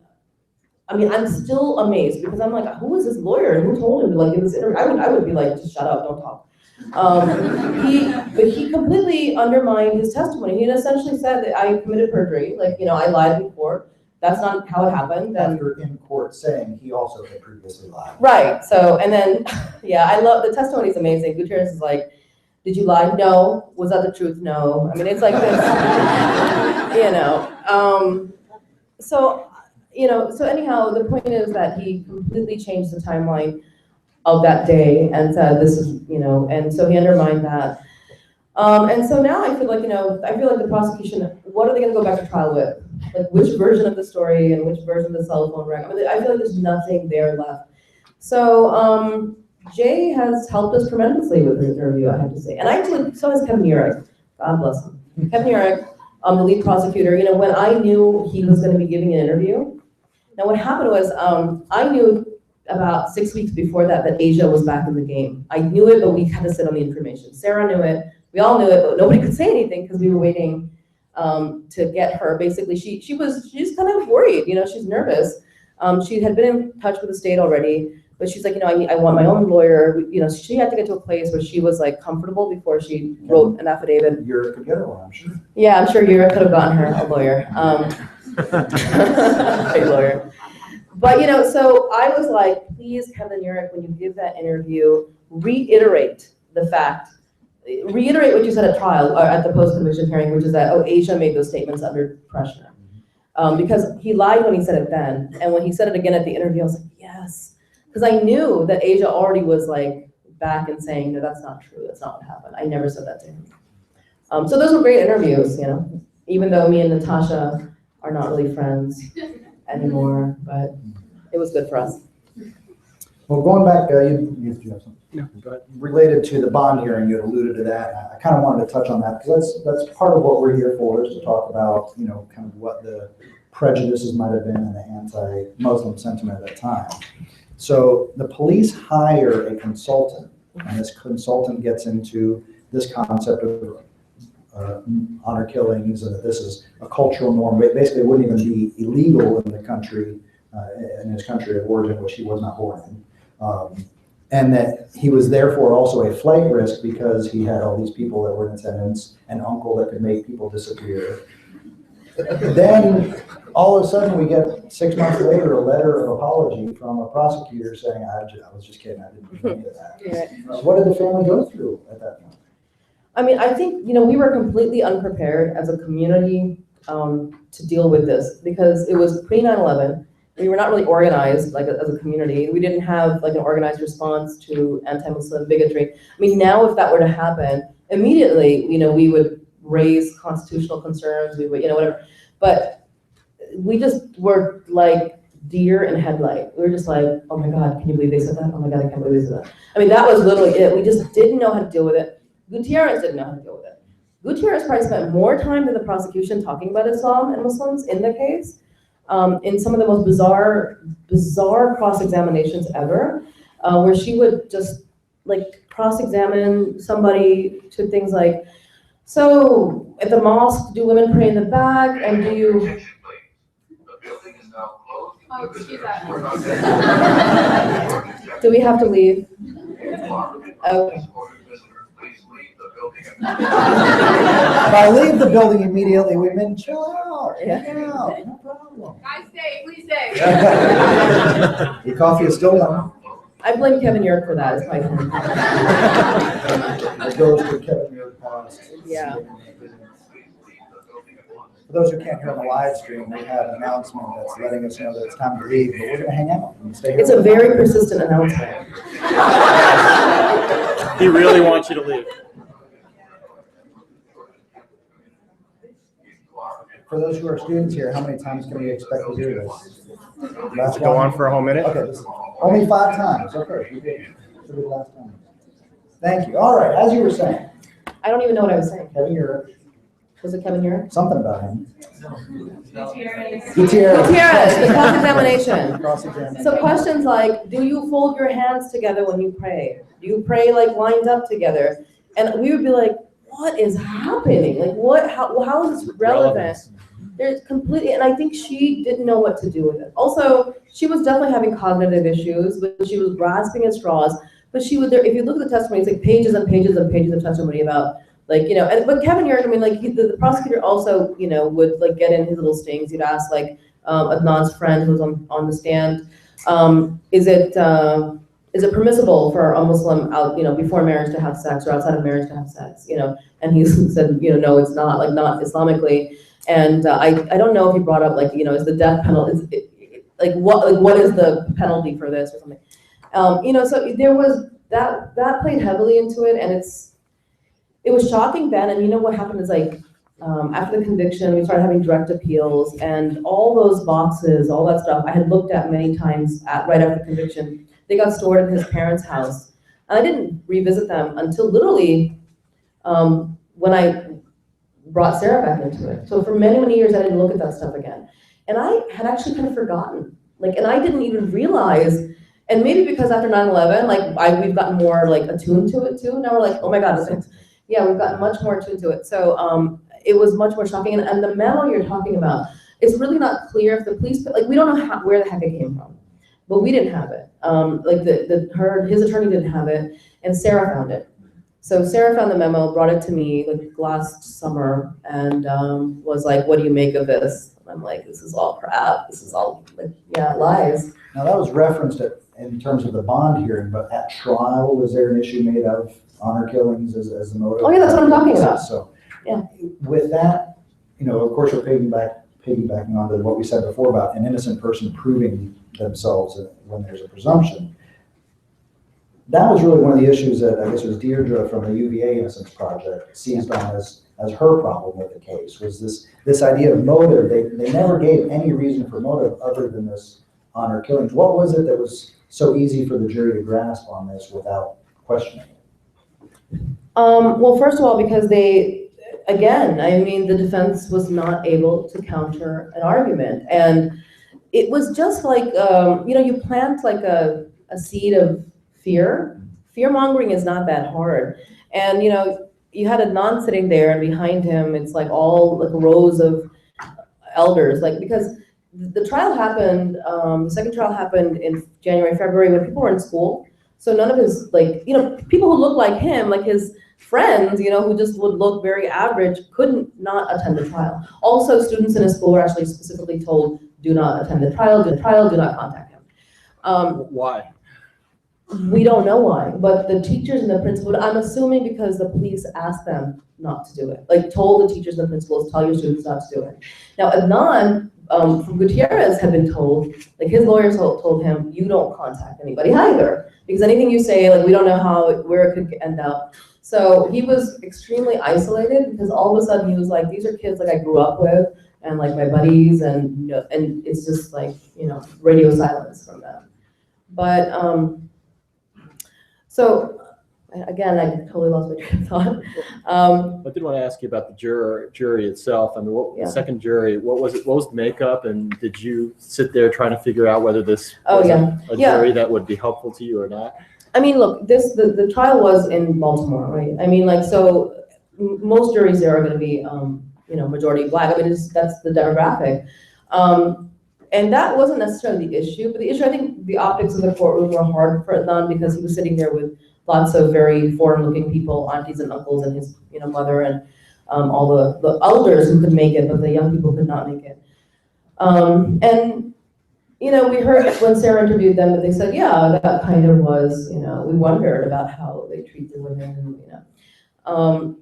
I mean, I'm still amazed because I'm like, who is this lawyer? Who told him to like give this interview? I would be like, just shut up, don't talk. But he completely undermined his testimony. He had essentially said that I committed perjury, like, I lied in court. That's not how it happened. And After in court saying he also had previously lied. right. So, and then, yeah, I love the testimony is amazing. Gutierrez is like, did you lie? No. Was that the truth? No. I mean, it's like this, So anyhow, the point is that he completely changed the timeline of that day and said this is, and so he undermined that. And so now I feel like the prosecution, what are they going to go back to trial with? Like which version of the story and which version of the cell phone record? I mean, I feel like there's nothing there left. So Jay has helped us tremendously with his interview, I have to say. And actually, so has Kevin Urich. God bless him. Kevin Urich, the lead prosecutor, when I knew he was going to be giving an interview. Now what happened was I knew about 6 weeks before that Asia was back in the game. I knew it, but we had to sit on the information. Sarah knew it. We all knew it, but nobody could say anything because we were waiting to get her. Basically, she's kind of worried. She's nervous. She had been in touch with the state already, but she's like, I want my own lawyer. She had to get to a place where she was like comfortable before she wrote an affidavit. You're a computer one, I'm sure. Yeah, I'm sure you could have gotten her a lawyer. A lawyer. But so I was like, please, Kevin Urich, when you give that interview, reiterate what you said at trial or at the post-conviction hearing, which is that, Asia made those statements under pressure. Because he lied when he said it then. And when he said it again at the interview, I was like, yes. Because I knew that Asia already was like back and saying, no, that's not true. That's not what happened. I never said that to him. So those were great interviews, even though me and Natasha are not really friends anymore, but it was good for us. Well, going back, you have something? No, go ahead. Related to the bond hearing, you had alluded to that. I kind of wanted to touch on that because that's part of what we're here for, is to talk about, kind of what the prejudices might have been in the anti-Muslim sentiment at that time. So the police hire a consultant, and this consultant gets into this concept of honor killings, and that this is a cultural norm. Basically, it wouldn't even be illegal in the country, in his country of origin, which he was not born in. And that he was therefore also a flight risk because he had all these people that were in attendance, an uncle that could make people disappear. Then all of a sudden we get 6 months later a letter of apology from a prosecutor saying, I was just kidding, I didn't do any of that. Right. What did the family go through at that point? I mean, I think, we were completely unprepared as a community to deal with this because it was pre-9/11. We were not really organized as a community. We didn't have an organized response to anti-Muslim bigotry. I mean, now if that were to happen, immediately, we would raise constitutional concerns, we would, whatever. But we just were like deer in headlight. We were just like, oh my God, can you believe they said that? Oh my God, I can't believe they said that. I mean, that was literally it. We just didn't know how to deal with it. Gutierrez didn't know how to deal with it. Gutierrez probably spent more time than the prosecution talking about Islam and Muslims in the case. In some of the most bizarre cross-examinations ever, where she would just cross-examine somebody to things like, so at the mosque, do women pray in the back, and do you? Oh, excuse that. Do we have to leave? Okay. If I leave the building immediately, we mean chill out, Yeah. hang out, no problem. Guys, stay, please stay. Your coffee is still warm. I blame Kevin Urich for that. It's my fault. It goes to Kevin Urich past. Yeah. For those who can't hear on the live stream, we have an announcement that's letting us know that it's time to leave, but we're gonna hang out and stay here. It's a very persistent announcement. He really wants you to leave. For those who are students here, how many times can we expect to do this? Last Go one? on for a whole minute. Okay, only 5 times. Okay, we did. Should be the last time. Thank you. All right, as you were saying, I don't even know what I was saying. Kevin Urich Was it Kevin here? Something about him. Gutierrez, Gutierrez. the cross-examination. Cross-examination. So questions like, do you fold your hands together when you pray? Do you pray like lined up together? And we would be like, what is happening? Like what, how is this relevant? There's completely, and I think she didn't know what to do with it. Also, she was definitely having cognitive issues, but she was grasping at straws. But she would, if you look at the testimony, it's like pages and pages and pages of testimony about, like, you know, and but Kevin Yerk, I mean, like the prosecutor also, you know, would like get in his little stings. He'd ask like Adnan's friend who's on the stand, is it permissible for a Muslim out, you know, before marriage to have sex or outside of marriage to have sex, you know? And he said, you know, no, it's not, like not Islamically. And I don't know if he brought up like, you know, is the death penalty, what is the penalty for this or something? You know, so there was that played heavily into it, and it was shocking then. And you know what happened is like after the conviction, we started having direct appeals, and all those boxes, all that stuff I had looked at many times right after conviction. They got stored in his parents' house, and I didn't revisit them until literally when I brought Sarah back into it. So for many, many years, I didn't look at that stuff again. And I had actually kind of forgotten, like, and I didn't even realize, and maybe because after 9/11, like we've gotten more like attuned to it too. Now we're like, oh my God, yeah, we've gotten much more attuned to it. So it was much more shocking. And the memo you're talking about, it's really not clear if the police, like we don't know where the heck it came from, but we didn't have it. Like his attorney didn't have it, and Sarah found it. So Sarah found the memo, brought it to me like last summer, and was like, what do you make of this? And I'm like, this is all crap. This is all, like, yeah, lies. Now that was referenced in terms of the bond hearing, but at trial, was there an issue made of honor killings as the motive? Oh yeah, that's what I'm talking about. So yeah, with that, you know, of course, we're piggybacking on to what we said before about an innocent person proving themselves when there's a presumption. That was really one of the issues that I guess it was Deirdre from the UVA Innocence Project seized on as her problem with the case, was this idea of motive. They never gave any reason for motive other than this honor killings. What was it that was so easy for the jury to grasp on this without questioning it? Well, first of all, because again, I mean, the defense was not able to counter an argument. And it was just like, you know, you plant like a seed of fear. Fear-mongering is not that hard. And, you know, you had Adnan sitting there, and behind him, it's like all like rows of elders, like, because the trial happened, the second trial happened in January, February, when people were in school. So none of his, like, you know, people who look like him, like his friends, you know, who just would look very average, couldn't not attend the trial. Also, students in his school were actually specifically told, do not attend the trial, do not contact him. Why? We don't know why, but the teachers and the principal, I'm assuming because the police asked them not to do it, like told the teachers and the principals, tell your students not to do it. Now, Adnan from Gutierrez had been told, like his lawyers told him, you don't contact anybody either, because anything you say, like we don't know where it could end up. So he was extremely isolated, because all of a sudden he was like, these are kids like I grew up with, and like my buddies, and you know, and it's just like, you know, radio silence from them. But so again, I totally lost my train of thought. I did want to ask you about the jury itself. I mean, the second jury, what was it? What was the makeup? And did you sit there trying to figure out whether this was a jury that would be helpful to you or not? I mean, look, the trial was in Baltimore, right? I mean, like, so most juries there are going to be, you know, majority Black. I mean, that's the demographic. And that wasn't necessarily the issue, but the issue, I think the optics of the courtroom were hard for Adnan, because he was sitting there with lots of very foreign-looking people, aunties and uncles, and his, you know, mother, and all the elders who could make it, but the young people could not make it. And you know, we heard when Sarah interviewed them that they said, yeah, that kind of was, you know, we wondered about how they treat the women, you know.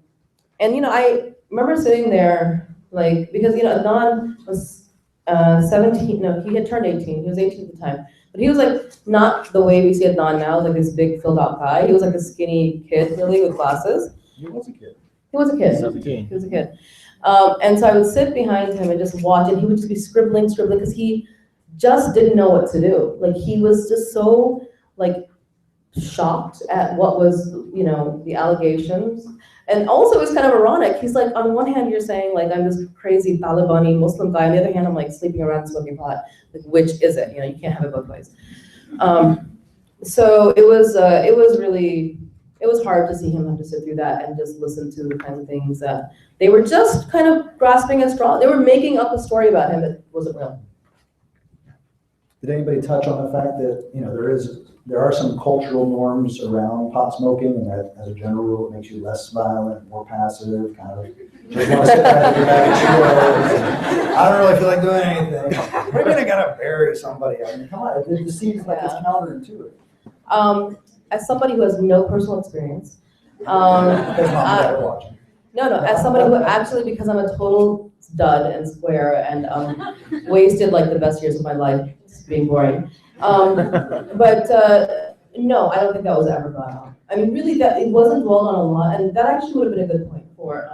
And you know, I remember sitting there, like, because, you know, Adnan was 17, no, he had turned 18, he was 18 at the time. But he was like, not the way we see Adnan now, like this big filled out guy. He was like a skinny kid, really, with glasses. He was a kid. He was a kid. 17. He was a kid. And so I would sit behind him and just watch, and he would just be scribbling, because he just didn't know what to do. Like, he was just so, like, shocked at what was, you know, the allegations. And also it's kind of ironic. He's like, on one hand, you're saying like, I'm this crazy Talibani Muslim guy. On the other hand, I'm like sleeping around smoking pot. Like, which is it? You know, you can't have it both ways. So it was hard to see him have to sit through that and just listen to the kinds of things that they were just kind of grasping at straws. They were making up a story about him that wasn't real. Did anybody touch on the fact that, you know, there are some cultural norms around pot smoking, and that as a general rule, it makes you less violent, more passive, kind of just want to sit back in your bag of Cheetos. I don't really feel like doing anything. We're gonna gotta bury somebody. I mean, come on, it just seems like it's counterintuitive. As somebody who has no personal experience, That's not what watching. no, as somebody who actually, because I'm a total dud and square and wasted like the best years of my life just being boring. But no, I don't think that was ever brought up. I mean, really, that it wasn't dwelled on a lot, and that actually would have been a good point for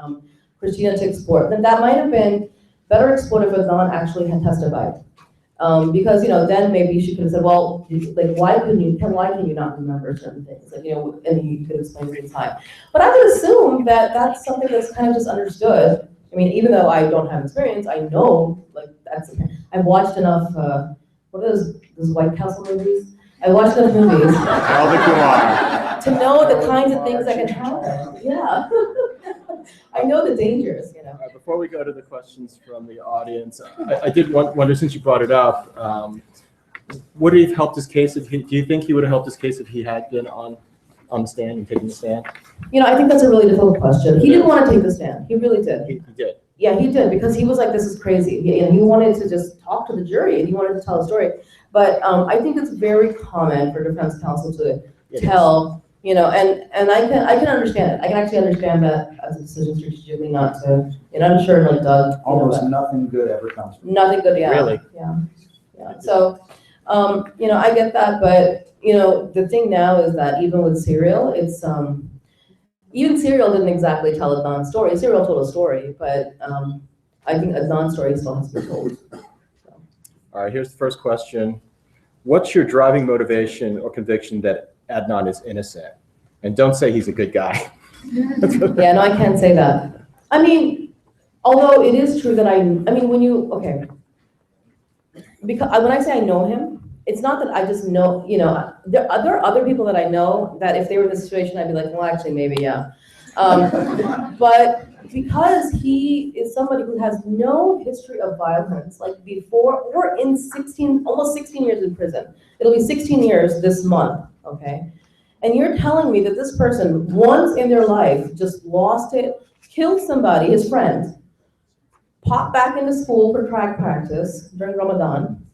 Christina to explore. Then that might have been better explored if Adnan actually had testified. Because, you know, then maybe she could have said, well, like, why can you not remember certain things? Like, you know, and you could explain reasons why. But I would assume that that's something that's kind of just understood. I mean, even though I don't have experience, I know, like, I've watched enough, what are those White Council movies? I watched enough movies to know the kinds of things that can happen. Yeah. I know the dangers, you know. Before we go to the questions from the audience, I did wonder, since you brought it up, would he have helped his case do you think he would have helped his case if he had been on the stand and taking the stand? You know, I think that's a really difficult question. He didn't want to take the stand. He really did. He did. Yeah, he did, because he was like, this is crazy. He wanted to just talk to the jury and he wanted to tell a story. But I think it's very common for defense counsel to tell, you know, and I can understand it. I can actually understand that as a decision strategically not to, and I'm sure like Doug. Almost nothing good ever comes from it. Nothing good, yeah. Really? Yeah. So, you know, I get that, but, you know, the thing now is that even with Serial, it's, even Serial didn't exactly tell Adnan's story. Serial told a story, but I think Adnan's story still has to be told. So. All right, here's the first question. What's your driving motivation or conviction that Adnan is innocent? And don't say he's a good guy. Yeah, no, I can't say that. I mean, although it is true that because when I say I know him, it's not that I just know, you know, there are other people that I know that if they were in this situation, I'd be like, well, actually, maybe, yeah. But because he is somebody who has no history of violence, like before or in almost 16 years in prison. It'll be 16 years this month, okay? And you're telling me that this person, once in their life, just lost it, killed somebody, his friend, popped back into school for track practice during Ramadan,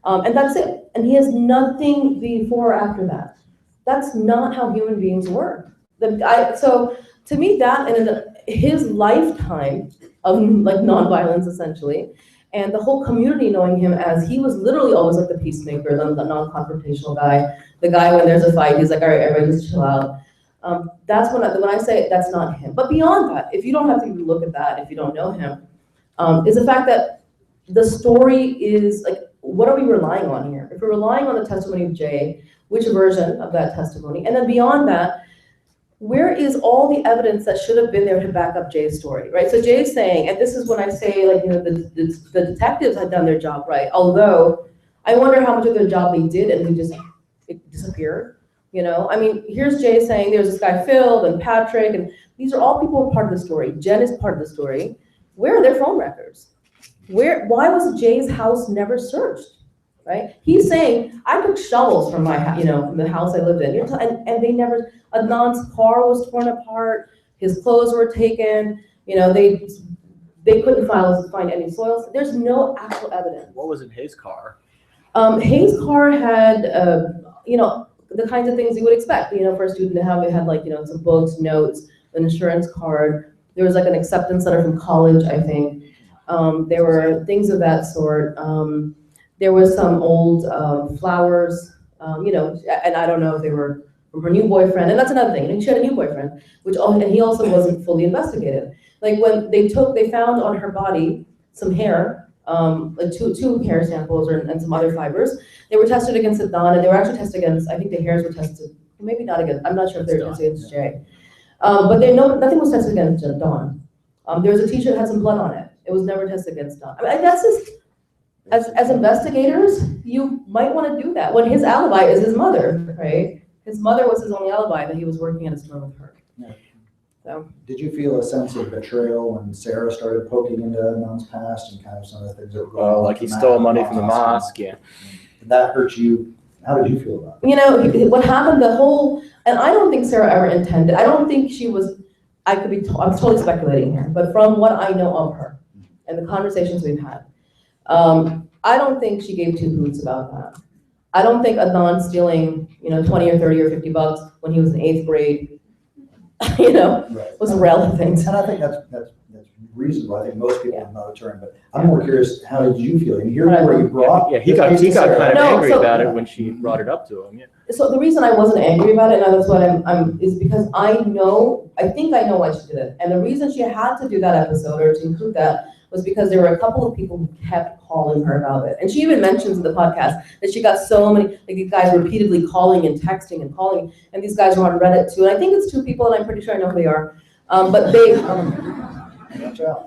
and that's it. And he has nothing before or after that. That's not how human beings work. So to me, that and his lifetime of like nonviolence, essentially, and the whole community knowing him as he was literally always like the peacemaker, the non-confrontational guy, the guy when there's a fight, he's like, all right, everybody just chill out. That's when I say that's not him. But beyond that, if you don't have to even look at that, if you don't know him, is the fact that the story is like, what are we relying on here? If we're relying on the testimony of Jay, which version of that testimony? And then beyond that, where is all the evidence that should have been there to back up Jay's story, right? So Jay's saying, and this is when I say, like, you know, the detectives had done their job right, although I wonder how much of their job they did and it disappeared, you know? I mean, here's Jay saying there's this guy Phil and Patrick, and these are all people who are part of the story. Jen is part of the story. Where are their phone records? Why was Jay's house never searched? Right? He's saying, I took shovels from my, you know, from the house I lived in. And they never, Adnan's car was torn apart, his clothes were taken, you know, they couldn't find any soils. There's no actual evidence. What was in Hayes' car? Hayes' car had, you know, the kinds of things you would expect, you know, for a student to have. It had like, you know, some books, notes, an insurance card. There was like an acceptance letter from college, I think. There were things of that sort. There was some old flowers, you know, and I don't know if they were from her new boyfriend. And that's another thing. And she had a new boyfriend, and he also wasn't fully investigated. Like when they found on her body some hair, like two hair samples and some other fibers. They were tested against Adnan, and they were actually tested against, I think the hairs were tested, maybe not against, I'm not sure if they were tested against Jay. But nothing was tested against Dawn. There was a t-shirt that had some blood on it. It was never tested against Dawn. I mean, that's just, as investigators, you might want to do that when his alibi is his mother, right? His mother was his only alibi that he was working at a store with her. Yeah. So. Did you feel a sense of betrayal when Sarah started poking into Adnan's past and kind of some of the things that were going on? Like he stole money from the mosque, yeah. Did that hurt you? How did you feel about it? You know, what happened, and I don't think Sarah ever intended, I don't think she was, I'm totally speculating here, but from what I know of her and the conversations we've had, I don't think she gave two hoots about that. I don't think Adnan stealing, 20 or 30 or $50 when he was in 8th grade, Right. was relevant. And I think that's reasonable. I think most people would not return, but I'm more curious, how did you feel? And here's where you brought. Yeah, he got kind of angry about it when she brought it up to him, yeah. So the reason I wasn't angry about it, and that's what is because I think I know why she did it. And the reason she had to do that episode or to include that was because there were a couple of people who kept calling her about it. And she even mentions in the podcast that she got so many, like these guys repeatedly calling and texting and calling, and these guys are on Reddit too. And I think it's 2 people, and I'm pretty sure I know who they are. But they,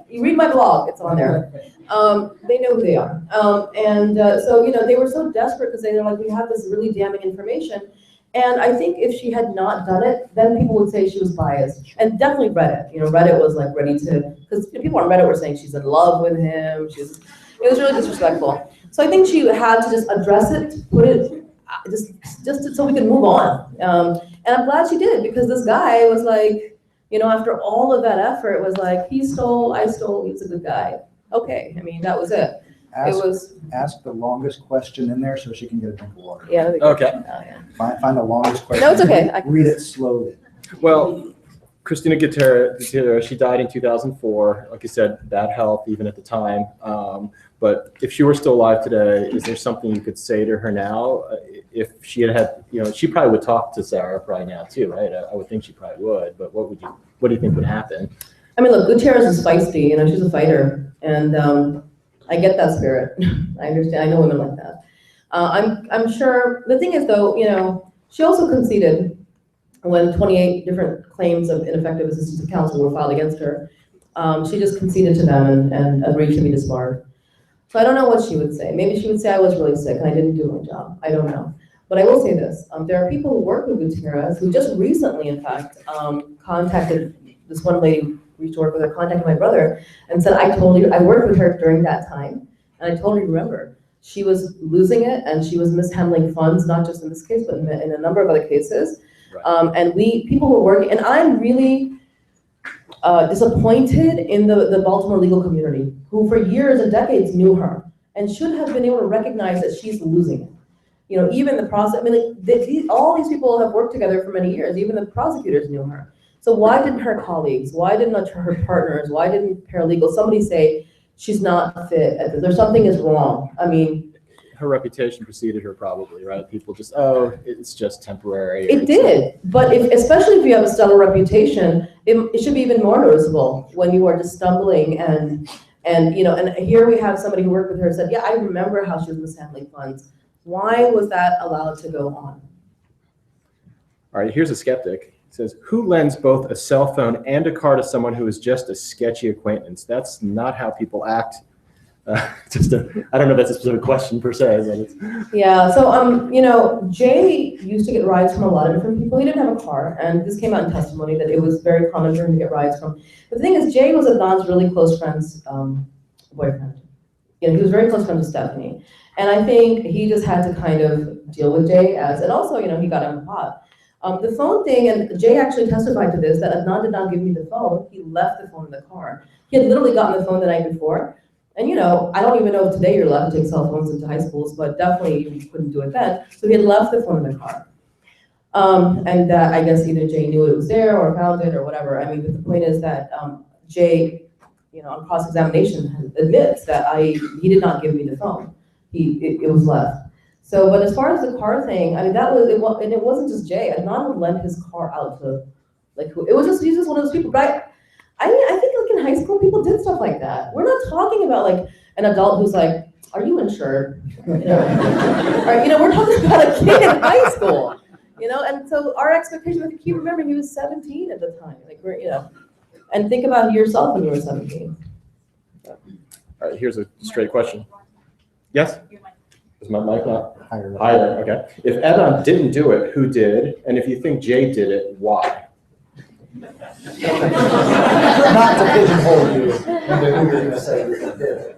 you read my blog, it's on there. They know who they are. So, they were so desperate because they were like, we have this really damning information. And I think if she had not done it, then people would say she was biased. And definitely Reddit. Reddit was like ready to, because people on Reddit were saying she's in love with him. It was really disrespectful. So I think she had to just address it, put it, just so we could move on. And I'm glad she did, because this guy was like, after all of that effort, it was like, he stole, I stole, he's a good guy. Okay, I mean, that was it. Ask the longest question in there so she can get a drink of water. Yeah. Okay. Find the longest question. No, it's okay. Read it slowly. Well, Christina Gutierrez, she died in 2004. Like you said, bad health even at the time. But if she were still alive today, is there something you could say to her now? If she had, she probably would talk to Sarah probably now too, right? I would think she probably would. But what do you think would happen? I mean, look, Gutierrez is feisty. She's a fighter, and I get that spirit. I understand. I know women like that. I'm sure. The thing is, though, she also conceded when 28 different claims of ineffective assistance of counsel were filed against her. She just conceded to them and agreed to be disbarred. So I don't know what she would say. Maybe she would say I was really sick and I didn't do my job. I don't know. But I will say this. There are people who work with Gutierrez who just recently, in fact, contacted this one lady, reached to work with her, contacted my brother and said, I worked with her during that time. And I totally remember. She was losing it and she was mishandling funds, not just in this case, but in a number of other cases. Right. And people were working, and I'm really disappointed in the Baltimore legal community, who for years and decades knew her and should have been able to recognize that she's losing it. Even the process, all these people have worked together for many years, even the prosecutors knew her. So why didn't her colleagues, why didn't her partners, why didn't paralegals, somebody say she's not fit, there's something is wrong? I mean, her reputation preceded her probably, right? People just, it's just temporary. It did, but especially if you have a stellar reputation, it should be even more noticeable when you are just stumbling and here we have somebody who worked with her and said, yeah, I remember how she was mishandling funds. Why was that allowed to go on? All right, here's a skeptic. It says, who lends both a cell phone and a car to someone who is just a sketchy acquaintance? That's not how people act. I don't know if that's a specific question per se. But it's... Yeah, so, Jay used to get rides from a lot of different people. He didn't have a car, and this came out in testimony that it was very common for him to get rides from. But the thing is, Jay was Adnan's really close friend's boyfriend. He was very close friends with Stephanie. And I think he just had to kind of deal with Jay and also, he got him hot. The phone thing, and Jay actually testified to this, that Adnan did not give me the phone. He left the phone in the car. He had literally gotten the phone the night before. And I don't even know if today you're allowed to take cell phones into high schools, but definitely you couldn't do it then. So he had left the phone in the car. And I guess either Jay knew it was there or found it or whatever. I mean, but the point is that Jay, on cross-examination admits that he did not give me the phone. It was left. So, but as far as the car thing, I mean, and it wasn't just Jay. Adnan would lend his car out to, he's just one of those people, right? I think in high school, people did stuff like that. We're not talking about an adult who's like, are you insured? Or, we're talking about a kid in high school. You know, and so our expectation, if you keep remembering, he was 17 at the time, like we're, you know, and think about yourself when you were 17. All right, here's a straight question. Yes? Is my mic not higher? Higher, okay. If Adnan didn't do it, who did? And if you think Jay did it, why? Not to pigeonhole you into who you're going to say you did it.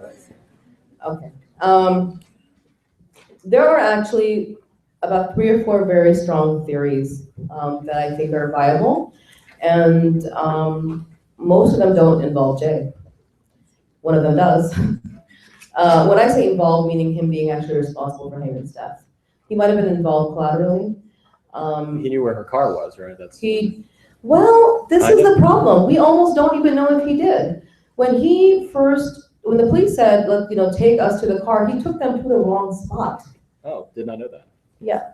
Okay. There are actually about 3 or 4 very strong theories that I think are viable, and most of them don't involve Jay. One of them does. When I say involved, meaning him being actually responsible for Hayman's death. He might have been involved collaterally. He knew where her car was, right? Well, this is the problem. We almost don't even know if he did. When the police said, "Look, you know, take us to the car," he took them to the wrong spot. Oh, did not know that. Yeah.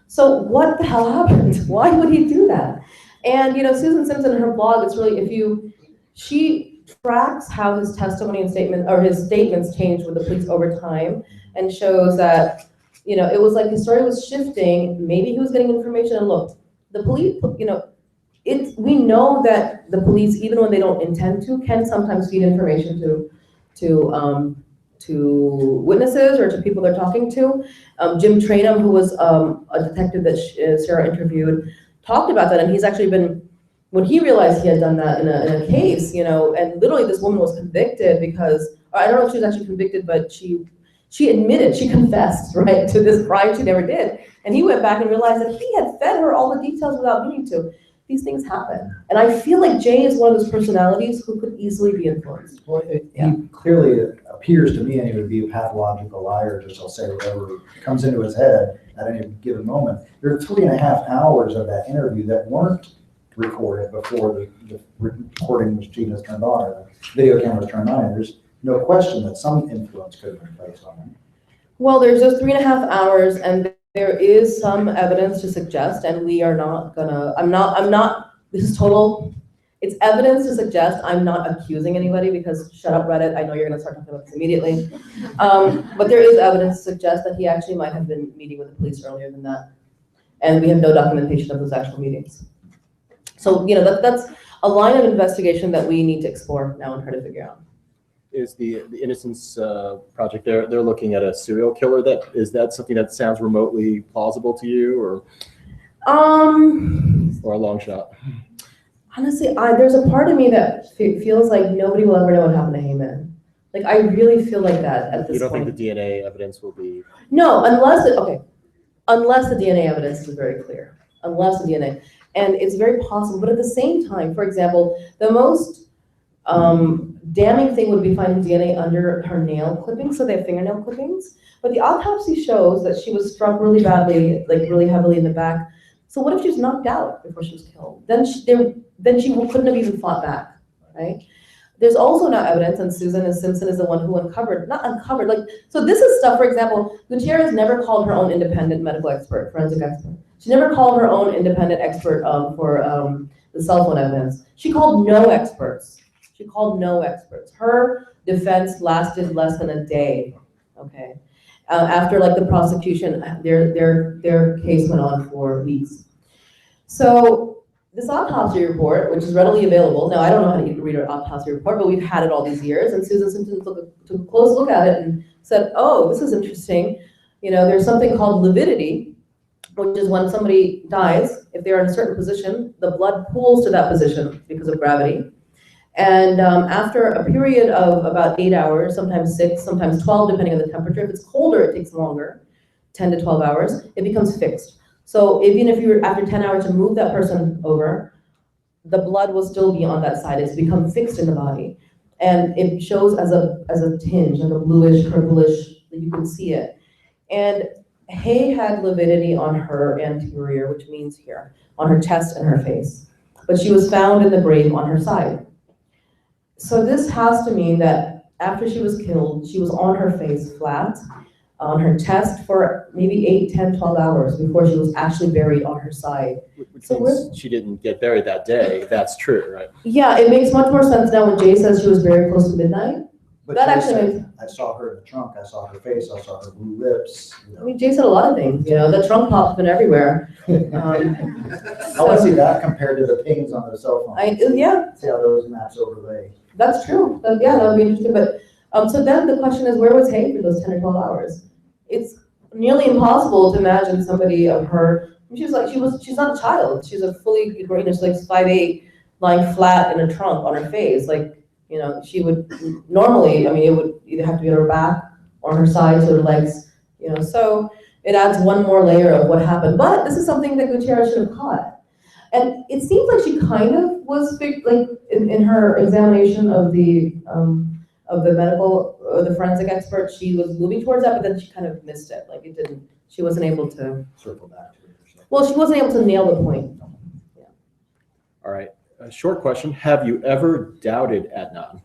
So what the hell happened? Why would he do that? And you know, Susan Simpson in her blog, it's really she tracks how his testimony and his statements changed with the police over time, and shows that, you know, it was like his story was shifting. Maybe he was getting information. And look, the police, you know, we know that the police, even when they don't intend to, can sometimes feed information to witnesses or to people they're talking to. Jim Trainum, who was a detective that Sarah interviewed, talked about that, and he's actually been, when he realized he had done that in a case, you know, and literally this woman was convicted because, I don't know if she was actually convicted, but she admitted, she confessed, right, to this crime she never did. And he went back and realized that he had fed her all the details without meaning to. These things happen. And I feel like Jay is one of those personalities who could easily be influenced. Well, he clearly appears to me, and he would be a pathological liar, just I'll say whatever comes into his head at any given moment. There are 3.5 hours of that interview that weren't recorded before the recording machine was turned on, or the video camera was turned on. There's no question that some influence could have been placed on him. Well, there's just 3.5 hours, and there is some evidence to suggest, and we are not gonna, this is total, it's evidence to suggest. I'm not accusing anybody, because shut up Reddit, I know you're gonna start talking about this immediately. But there is evidence to suggest that he actually might have been meeting with the police earlier than that. And we have no documentation of those actual meetings. So, you know, that's a line of investigation that we need to explore now and try to figure out. Is the Innocence Project, they're looking at a serial killer. Is that something that sounds remotely plausible to you, or a long shot? Honestly, there's a part of me that feels like nobody will ever know what happened to Hayman. Like, I really feel like that at this point. You don't think the DNA evidence will be? No, unless the DNA evidence is very clear. Unless the DNA, and it's very possible. But at the same time, for example, the most damning thing would be finding DNA under her nail clippings, so they have fingernail clippings. But the autopsy shows that she was struck really badly, like really heavily in the back. So what if she was knocked out before she was killed? Then she couldn't have even fought back, right? There's also now evidence, and Susan Simpson is the one who so this is stuff, for example, Gutierrez never called her own independent medical expert, forensic expert. She never called her own independent expert for the cell phone evidence. She called no experts. Her defense lasted less than a day, okay? After like the prosecution, their case went on for weeks. So this autopsy report, which is readily available, now I don't know how to read an autopsy report, but we've had it all these years, and Susan Simpson took a close look at it and said, oh, this is interesting. You know, there's something called lividity, which is when somebody dies, if they're in a certain position, the blood pools to that position because of gravity. And after a period of about 8 hours, sometimes 6, sometimes 12, depending on the temperature. If it's colder, it takes longer, 10 to 12 hours, it becomes fixed. So even if you were, after 10 hours, to move that person over, the blood will still be on that side. It's become fixed in the body. And it shows as a tinge, like a bluish, purplish, you can see it. And Hay had lividity on her anterior, which means here, on her chest and her face. But she was found in the grave on her side. So this has to mean that after she was killed, she was on her face flat, on her chest for maybe 8, 10, 12 hours before she was actually buried on her side. Which means she didn't get buried that day. That's true, right? Yeah, it makes much more sense now when Jay says she was buried close to midnight. But That Jay actually said, makes- I saw her in the trunk, I saw her face, I saw her blue lips. I mean, Jay said a lot of things, you know, the trunk pop's been everywhere. I want to see that compared to the pings on their cell phone. Yeah, See how those maps overlay. that's true. Yeah, that would be interesting. But so then the question is, where was Hay for those 10 or 12 hours? It's nearly impossible to imagine somebody of her. She's not a child. She's a fully, she's like 5'8", lying flat in a trunk on her face. Like, you know, she would normally, I mean, it would either have to be on her back or on her sides or her legs, you know. So it adds one more layer of what happened. But this is something that Gutierrez should have caught. And it seems like she kind of was, like, in her examination of the medical, the forensic expert, she was moving towards that, but then she kind of missed it. Like, it didn't, she wasn't able to Circle back to it. well, she wasn't able to nail the point. Yeah. All right. A short question. Have you ever doubted Adnan?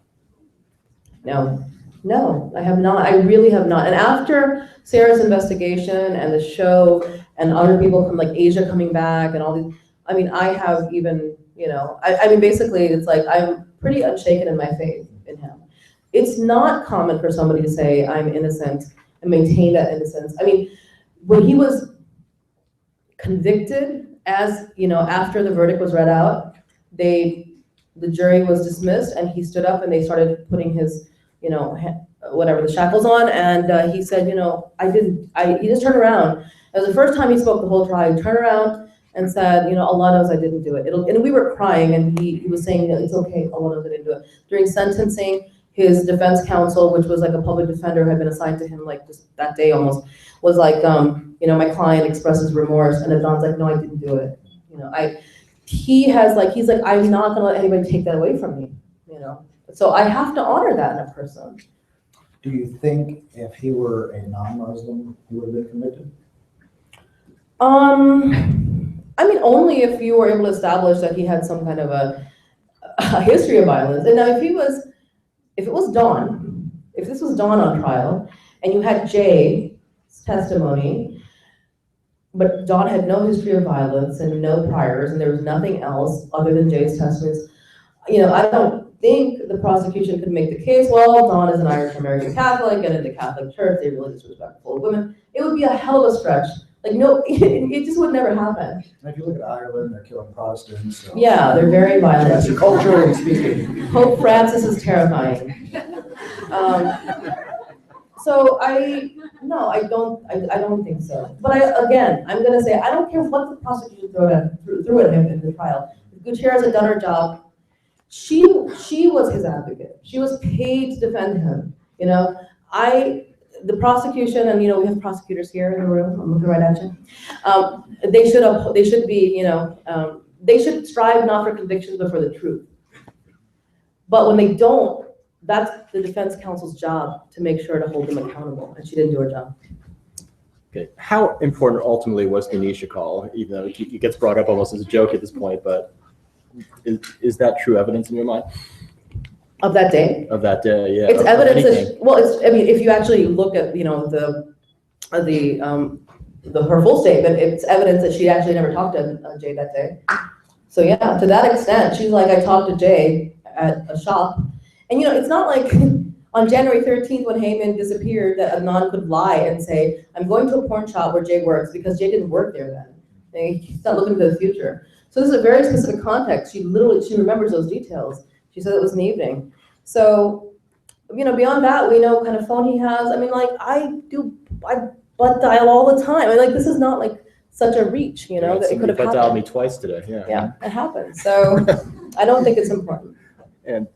No, I have not. I really have not. And after Sarah's investigation and the show and other people from like Asia coming back and all these, I mean, I have even, you know, I mean, basically it's like I'm pretty unshaken in my faith in him. It's not common for somebody to say I'm innocent and maintain that innocence. I mean, when he was convicted, as you know, after the verdict was read out, the jury was dismissed, and he stood up and they started putting his, you know, whatever, the shackles on, and he said, you know, he just turned around. It was the first time he spoke the whole trial. He turned around and said, you know, Allah knows I didn't do it. And we were crying, and he was saying that it's okay, Allah knows I didn't do it. During sentencing, his defense counsel, which was like a public defender, had been assigned to him like just that day almost, was like, you know, my client expresses remorse, and Adnan's like, no, I didn't do it. You know, he's like, I'm not gonna let anybody take that away from me, you know? So I have to honor that in a person. Do you think if he were a non-Muslim, he would have been convicted? I mean, only if you were able to establish that he had some kind of a history of violence. And now if it was Dawn, if this was Dawn on trial, and you had Jay's testimony, but Dawn had no history of violence and no priors, and there was nothing else other than Jay's testimonies, you know, I don't think the prosecution could make the case, well, Dawn is an Irish American Catholic, and in the Catholic Church, they're really disrespectful of women. It would be a hell of a stretch. Like, no, it just would never happen. And if you look at Ireland, they're killing Protestants. So. Yeah, they're very violent. Culturally speaking. Pope Francis is terrifying. So I don't think so. But I'm gonna say, I don't care what the prosecution threw at him in the trial. Gutierrez had done her job. She was his advocate. She was paid to defend him. You know, the prosecution, and you know, we have prosecutors here in the room. I'm looking right at you. They should be, you know, they should strive not for convictions but for the truth. But when they don't, that's the defense counsel's job to make sure to hold them accountable, and she didn't do her job. Okay. How important ultimately was the Nisha call? Even though it gets brought up almost as a joke at this point, but is that true evidence in your mind? Of that day? Of that day, yeah. It's evidence that, well, I mean, if you actually look at, you know, her full statement, it's evidence that she actually never talked to Jay that day. So yeah, to that extent, she's like, I talked to Jay at a shop. And you know, it's not like on January 13th when Heyman disappeared that Adnan could lie and say, I'm going to a porn shop where Jay works, because Jay didn't work there then. He's not looking to the future. So this is a very specific context. She remembers those details. She said it was in the evening. So, you know, beyond that, we know what kind of phone he has. I mean, like, I butt dial all the time. I mean, like, this is not like such a reach, you know, that it could have happened. Butt dialed me twice today, yeah. Yeah, it happens. So I don't think it's important. And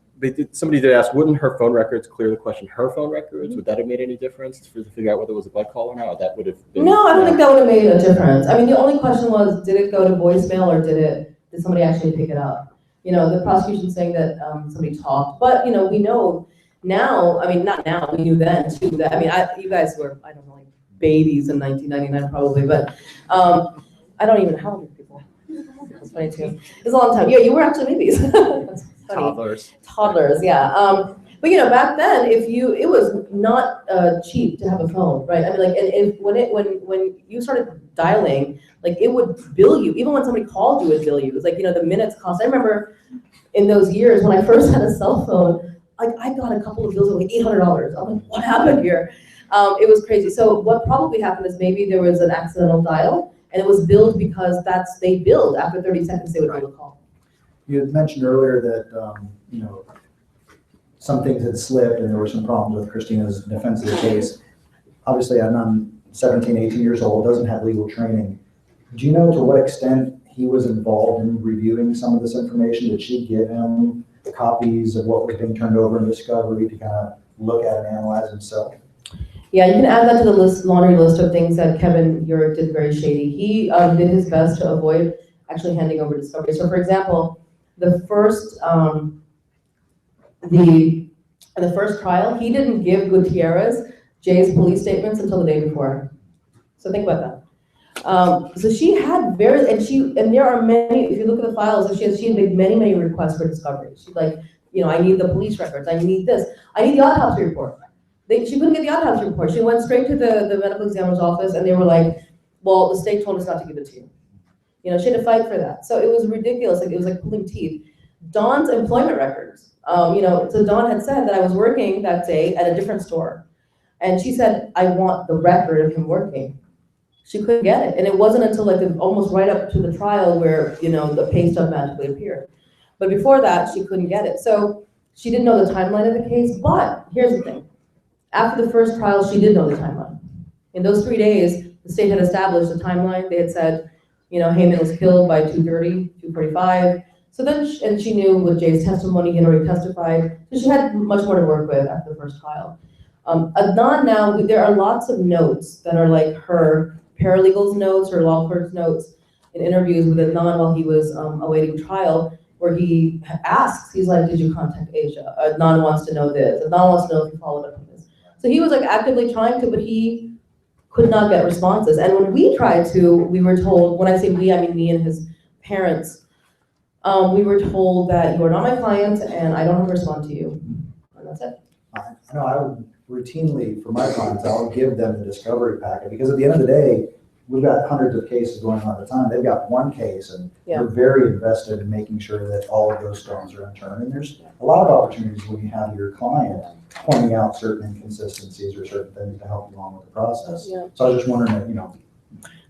somebody did ask, wouldn't her phone records clear the question? Her phone records, would that have made any difference to figure out whether it was a butt call or not? That would have been. No, I don't think that would have made a difference. I mean, the only question was, did it go to voicemail or did somebody actually pick it up? You know, the prosecution saying that somebody talked, but you know, we know now. I mean, not now. We knew then too. That I mean, you guys were, I don't know, like babies in 1999 probably, but I don't even know how old are people. That's funny too. It's a long time. Yeah, you were actually babies. That's funny. Toddlers, yeah. But you know, back then, it was not cheap to have a phone, right? I mean, like, and when you started dialing, like, it would bill you. Even when somebody called you, it would bill you. It was like, you know, the minutes cost. I remember in those years when I first had a cell phone, like, I got a couple of bills of like $800. I'm like, what happened here? It was crazy. So what probably happened is maybe there was an accidental dial, and it was billed because they billed after 30 seconds, they would hold a call. You had mentioned earlier that, you know, some things had slipped and there were some problems with Christina's defense of the case. Obviously, Adnan, 17, 18 years old, doesn't have legal training. Do you know to what extent he was involved in reviewing some of this information? Did she give him copies of what was being turned over in discovery to kind of look at and analyze himself? Yeah, you can add that to the laundry list of things that Kevin Urick did very shady. He did his best to avoid actually handing over discovery. So for example, the first trial, he didn't give Gutierrez Jay's police statements until the day before. So think about that. So she had and there are many, if you look at the files, she had made many requests for discovery. She's like, you know, I need the police records, I need this, I need the autopsy report. She couldn't get the autopsy report. She went straight to the medical examiner's office and they were like, well, the state told us not to give it to you. You know, she had to fight for that. So it was ridiculous, like it was like pulling teeth. Dawn's employment records, you know, so Dawn had said that I was working that day at a different store. And she said, I want the record of him working. She couldn't get it. And it wasn't until like almost right up to the trial where, you know, the pay stub magically appeared. But before that, she couldn't get it. So she didn't know the timeline of the case, but here's the thing. After the first trial, she did know the timeline. In those 3 days, the state had established a timeline. They had said, you know, Heyman was killed by 2:30, 2:45. So then, and she knew with Jay's testimony, he had already testified. So she had much more to work with after the first trial. Adnan now, there are lots of notes that are like her paralegal's notes or law clerk's notes in interviews with Adnan while he was awaiting trial, where he asks, he's like, did you contact Asia? Adnan wants to know this. Adnan wants to know if you followed up on this. So he was like actively trying to, but he could not get responses. And when we tried to, we were told, when I say we, I mean me and his parents, we were told that you are not my client and I don't have to respond to you. And that's it. I know I would routinely, for my clients, I'll give them the discovery packet because at the end of the day, we've got hundreds of cases going on at a time. They've got one case and they're very invested in making sure that all of those stones are unturned. And there's a lot of opportunities when you have your client pointing out certain inconsistencies or certain things to help you along with the process. Yeah. So I was just wondering that, you know.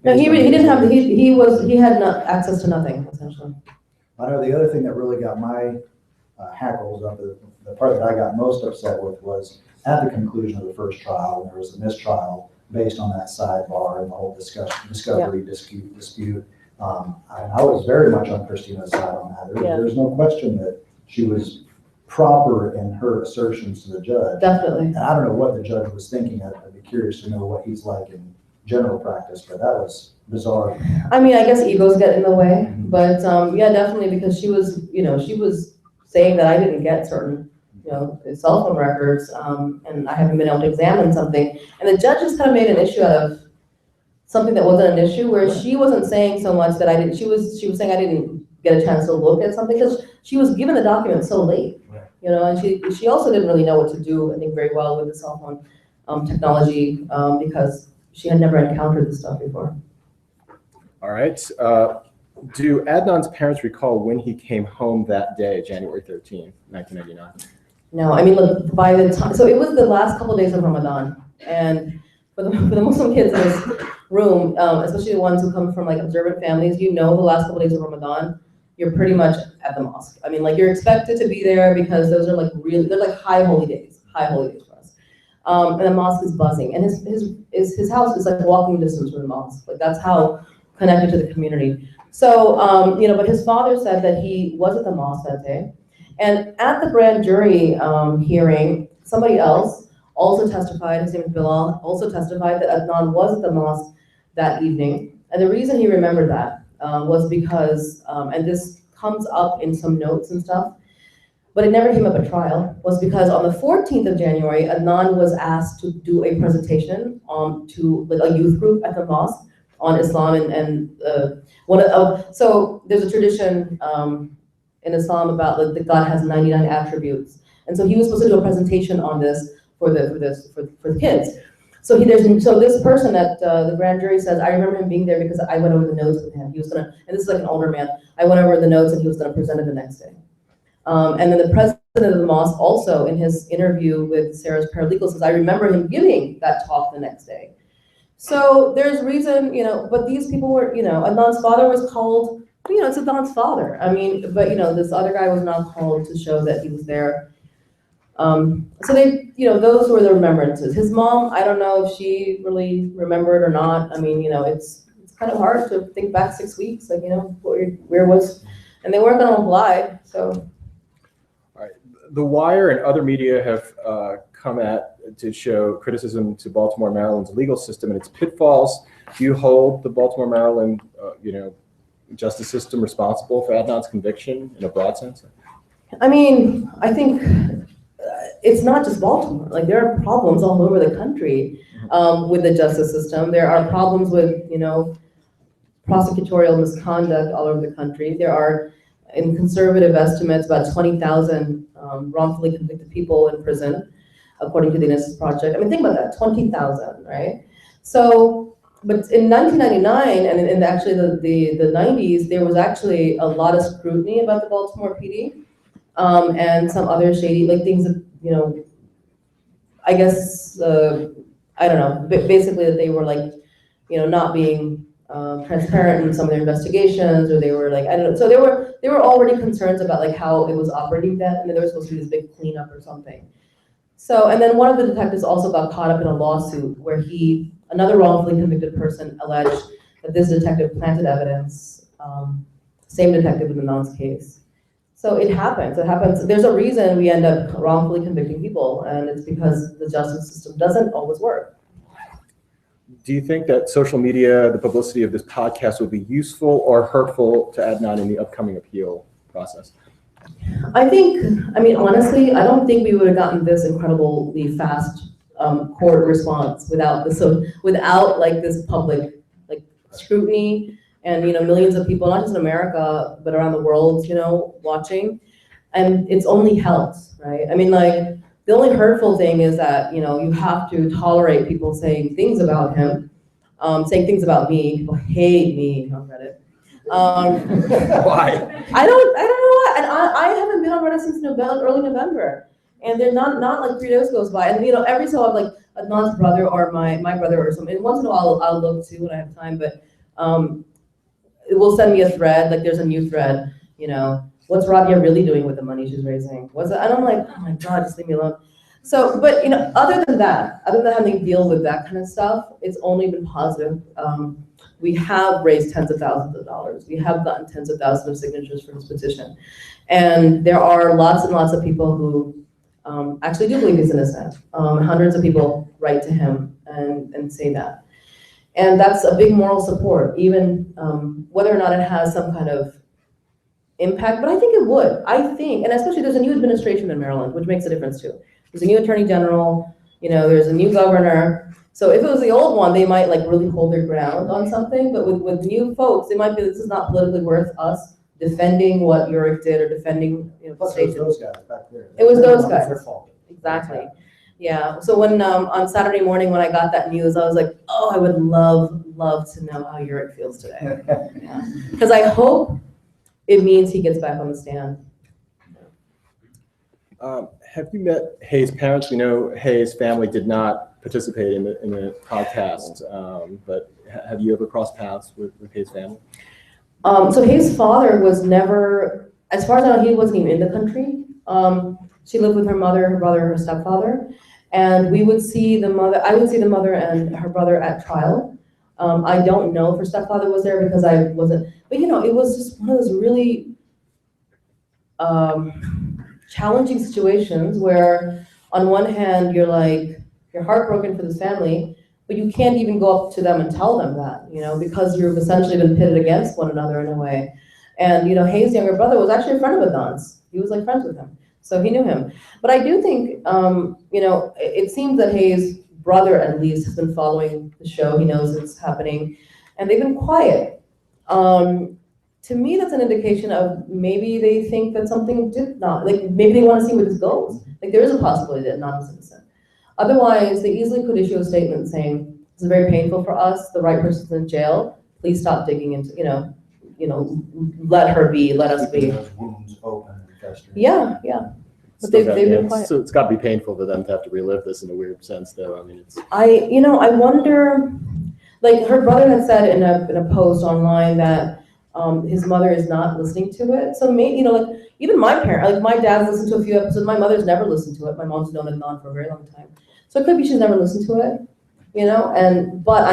No, he didn't have, he had no access to nothing, essentially. I know the other thing that really got my hackles up, the part that I got most upset with was at the conclusion of the first trial, there was a mistrial based on that sidebar and the whole discovery dispute. I was very much on Christina's side on that. There's no question that she was proper in her assertions to the judge. Definitely. And I don't know what the judge was thinking. I'd be curious to know what he's like in general practice, but that was bizarre. I mean, I guess egos get in the way, but yeah, definitely, because she was, you know, she was saying that I didn't get certain, you know, cell phone records, and I haven't been able to examine something. And the judge just kind of made an issue out of something that wasn't an issue, where she wasn't saying so much that I didn't, she was saying I didn't get a chance to look at something because she was given the document so late, you know, and she also didn't really know what to do, I think, very well with the cell phone technology, because she had never encountered this stuff before. All right. Do Adnan's parents recall when he came home that day, January 13, 1999? No, I mean, look, by the time, so it was the last couple of days of Ramadan, and for the Muslim kids in this room, especially the ones who come from like observant families, you know, the last couple of days of Ramadan, you're pretty much at the mosque. I mean, like, you're expected to be there because those are like really, they're like high holy days for us. And the mosque is buzzing, and his house is like walking distance from the mosque. Like, that's how connected to the community. So, you know, but his father said that he was at the mosque that day. And at the grand jury hearing, somebody else also testified, his name is Bilal, also testified that Adnan was at the mosque that evening. And the reason he remembered that was because, and this comes up in some notes and stuff, but it never came up at trial, was because on the 14th of January, Adnan was asked to do a presentation to like a youth group at the mosque on Islam so there's a tradition in Islam about like that God has 99 attributes, and so he was supposed to do a presentation on this for the kids. So this person at the grand jury says, I remember him being there because I went over the notes with him. He was gonna, and this is like an older man. I went over the notes and he was gonna present it the next day. And then the president president of the mosque also in his interview with Sarah's paralegal says, I remember him giving that talk the next day. So there's reason, but these people were, Adnan's father was called, it's Adnan's father. I mean, but this other guy was not called to show that he was there. So they, those were the remembrances. His mom, I don't know if she really remembered or not. I mean, it's kind of hard to think back 6 weeks, like, where was, and they weren't gonna lie, so. All right. The Wire and other media have come to show criticism to Baltimore, Maryland's legal system and its pitfalls. Do you hold the Baltimore, Maryland, justice system responsible for Adnan's conviction in a broad sense? I mean, I think it's not just Baltimore. Like, there are problems all over the country with the justice system. There are problems with, prosecutorial misconduct all over the country. There are, in conservative estimates, about 20,000 wrongfully convicted people in prison, according to the Innocence Project. I mean, think about that, 20,000, right? So, but in 1999, and in actually the 90s, there was actually a lot of scrutiny about the Baltimore PD and some other shady, like things that, I guess, I don't know, basically that they were like, not being transparent in some of their investigations, or they were like, I don't know. So there were already concerns about like how it was operating then, and there was supposed to be this big cleanup or something. So, and then one of the detectives also got caught up in a lawsuit where another wrongfully convicted person alleged that this detective planted evidence, same detective in the Non's case. So it happens. There's a reason we end up wrongfully convicting people, and it's because the justice system doesn't always work. Do you think that social media, the publicity of this podcast, will be useful or hurtful to Adnan in the upcoming appeal process? I mean, honestly, I don't think we would have gotten this incredibly fast court response without like this public like scrutiny and millions of people, not just in America but around the world, watching, and it's only helped, right? I mean, like, the only hurtful thing is that you have to tolerate people saying things about him, saying things about me. People hate me on Reddit. Why? I don't know why. And I haven't been on Reddit since early November, and they're not like 3 days goes by. And every so often, like Adnan's brother or my brother or something. And once in a while I'll look too when I have time, but it will send me a thread. Like, there's a new thread. What's Rabia really doing with the money she's raising? And I'm like, oh my God, just leave me alone. So, but other than having to deal with that kind of stuff, it's only been positive. We have raised tens of thousands of dollars. We have gotten tens of thousands of signatures for this petition. And there are lots and lots of people who actually do believe he's innocent. Hundreds of people write to him and say that. And that's a big moral support, even whether or not it has some kind of impact, but I think it would. And especially there's a new administration in Maryland, which makes a difference too. There's a new attorney general, there's a new governor. So if it was the old one, they might like really hold their ground on something, but with new folks, they might be, this is not politically worth us defending what Uric did or defending, Plus, it was those guys back there. It was those guys. Their fault. Exactly. Yeah. So when on Saturday morning when I got that news, I was like, oh, I would love to know how Uric feels today. Because I hope it means he gets back on the stand. Have you met Hayes' parents? We know Hayes' family did not participate in the podcast, but have you ever crossed paths with Hayes' family? So Hayes' father was never, as far as I know, he wasn't even in the country. She lived with her mother, her brother, her stepfather, and we would see the mother. I would see the mother and her brother at trial. I don't know if her stepfather was there because I wasn't. But it was just one of those really challenging situations where, on one hand, you're heartbroken for this family, but you can't even go up to them and tell them that, because you've essentially been pitted against one another in a way. And Hayes' younger brother was actually a friend of Adnan's. He was like friends with him, so he knew him. But I do think, it seems that Hayes' brother at least has been following the show. He knows it's happening, and they've been quiet. To me, that's an indication of maybe they think that something did not, like maybe they want to see where this goes. Like, there is a possibility that Adnan is innocent. Otherwise, they easily could issue a statement saying, this is very painful for us, the right person's in jail, please stop digging into, let her be, let us be. Those wounds open and festering. Yeah. But they've been quiet. So it's got to be painful for them to have to relive this in a weird sense, though. I mean, it's. I wonder, like her brother had said in a post online that his mother is not listening to it. So maybe, like even my parent, like my dad's listened to a few episodes. My mother's never listened to it. My mom's known Adnan for a very long time. So it could be she's never listened to it, but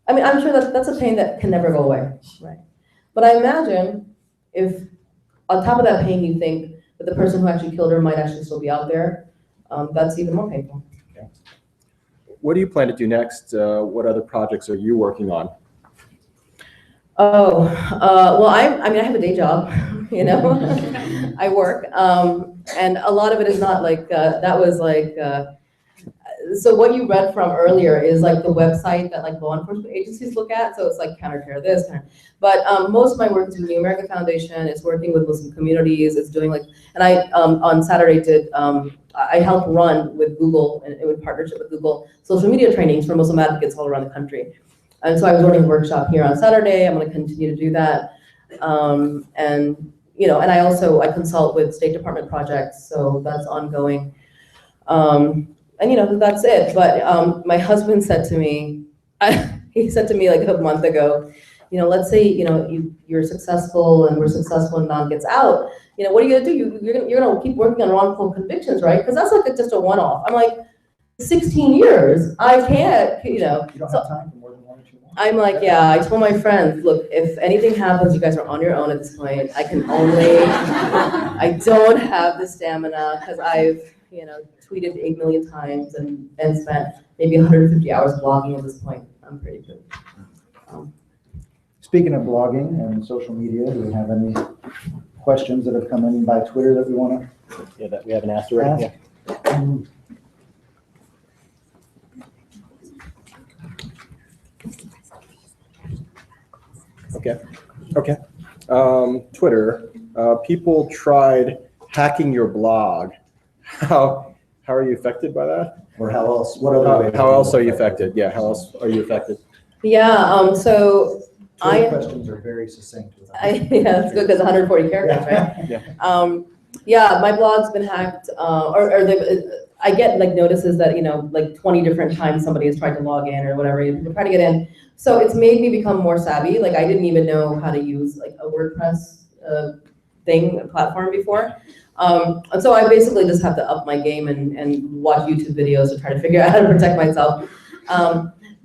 I mean, I'm sure that's a pain that can never go away. Right. But I imagine if on top of that pain, you think that the person who actually killed her might actually still be out there, that's even more painful. Okay. What do you plan to do next? What other projects are you working on? Oh, well, I have a day job, I work, and a lot of it is not like, that was like, so what you read from earlier is like the website that like law enforcement agencies look at, so it's like counter-terror this, but most of my work is with the New America Foundation, it's working with Muslim communities, it's doing like, and I, on Saturday I helped run with Google, and in partnership with Google, social media trainings for Muslim advocates all around the country. And so I was running a workshop here on Saturday. I'm going to continue to do that. And I consult with State Department projects, so that's ongoing. And that's it. But my husband said to me, he said to me like a month ago, let's say, you're successful and we're successful and Adnan gets out, what are you going to do? You're going to keep working on wrongful convictions, right? Because that's like just a one-off. I'm like, 16 years, I can't, You don't have time for more than 1 or 2 more. I'm like, yeah, I told my friends, look, if anything happens, you guys are on your own at this point. I don't have the stamina because I've, tweeted 8 million times and spent maybe 150 hours blogging at this point. I'm pretty good. Speaking of blogging and social media, do we have any questions that have come in by Twitter that we want to? Yeah, that we haven't asked already. Yeah. Okay. Twitter. People tried hacking your blog. How are you affected by that? Or how else? What other way? How else are you affected? Yeah. How else are you affected? Yeah. So Twitter questions are very succinct. Yeah, it's good because 140 characters, right? Yeah. Yeah, my blog's been hacked, I get like notices that, like 20 different times somebody has tried to log in or whatever, people try to get in. So it's made me become more savvy. Like I didn't even know how to use like a WordPress platform before. And so I basically just have to up my game and watch YouTube videos to try to figure out how to protect myself.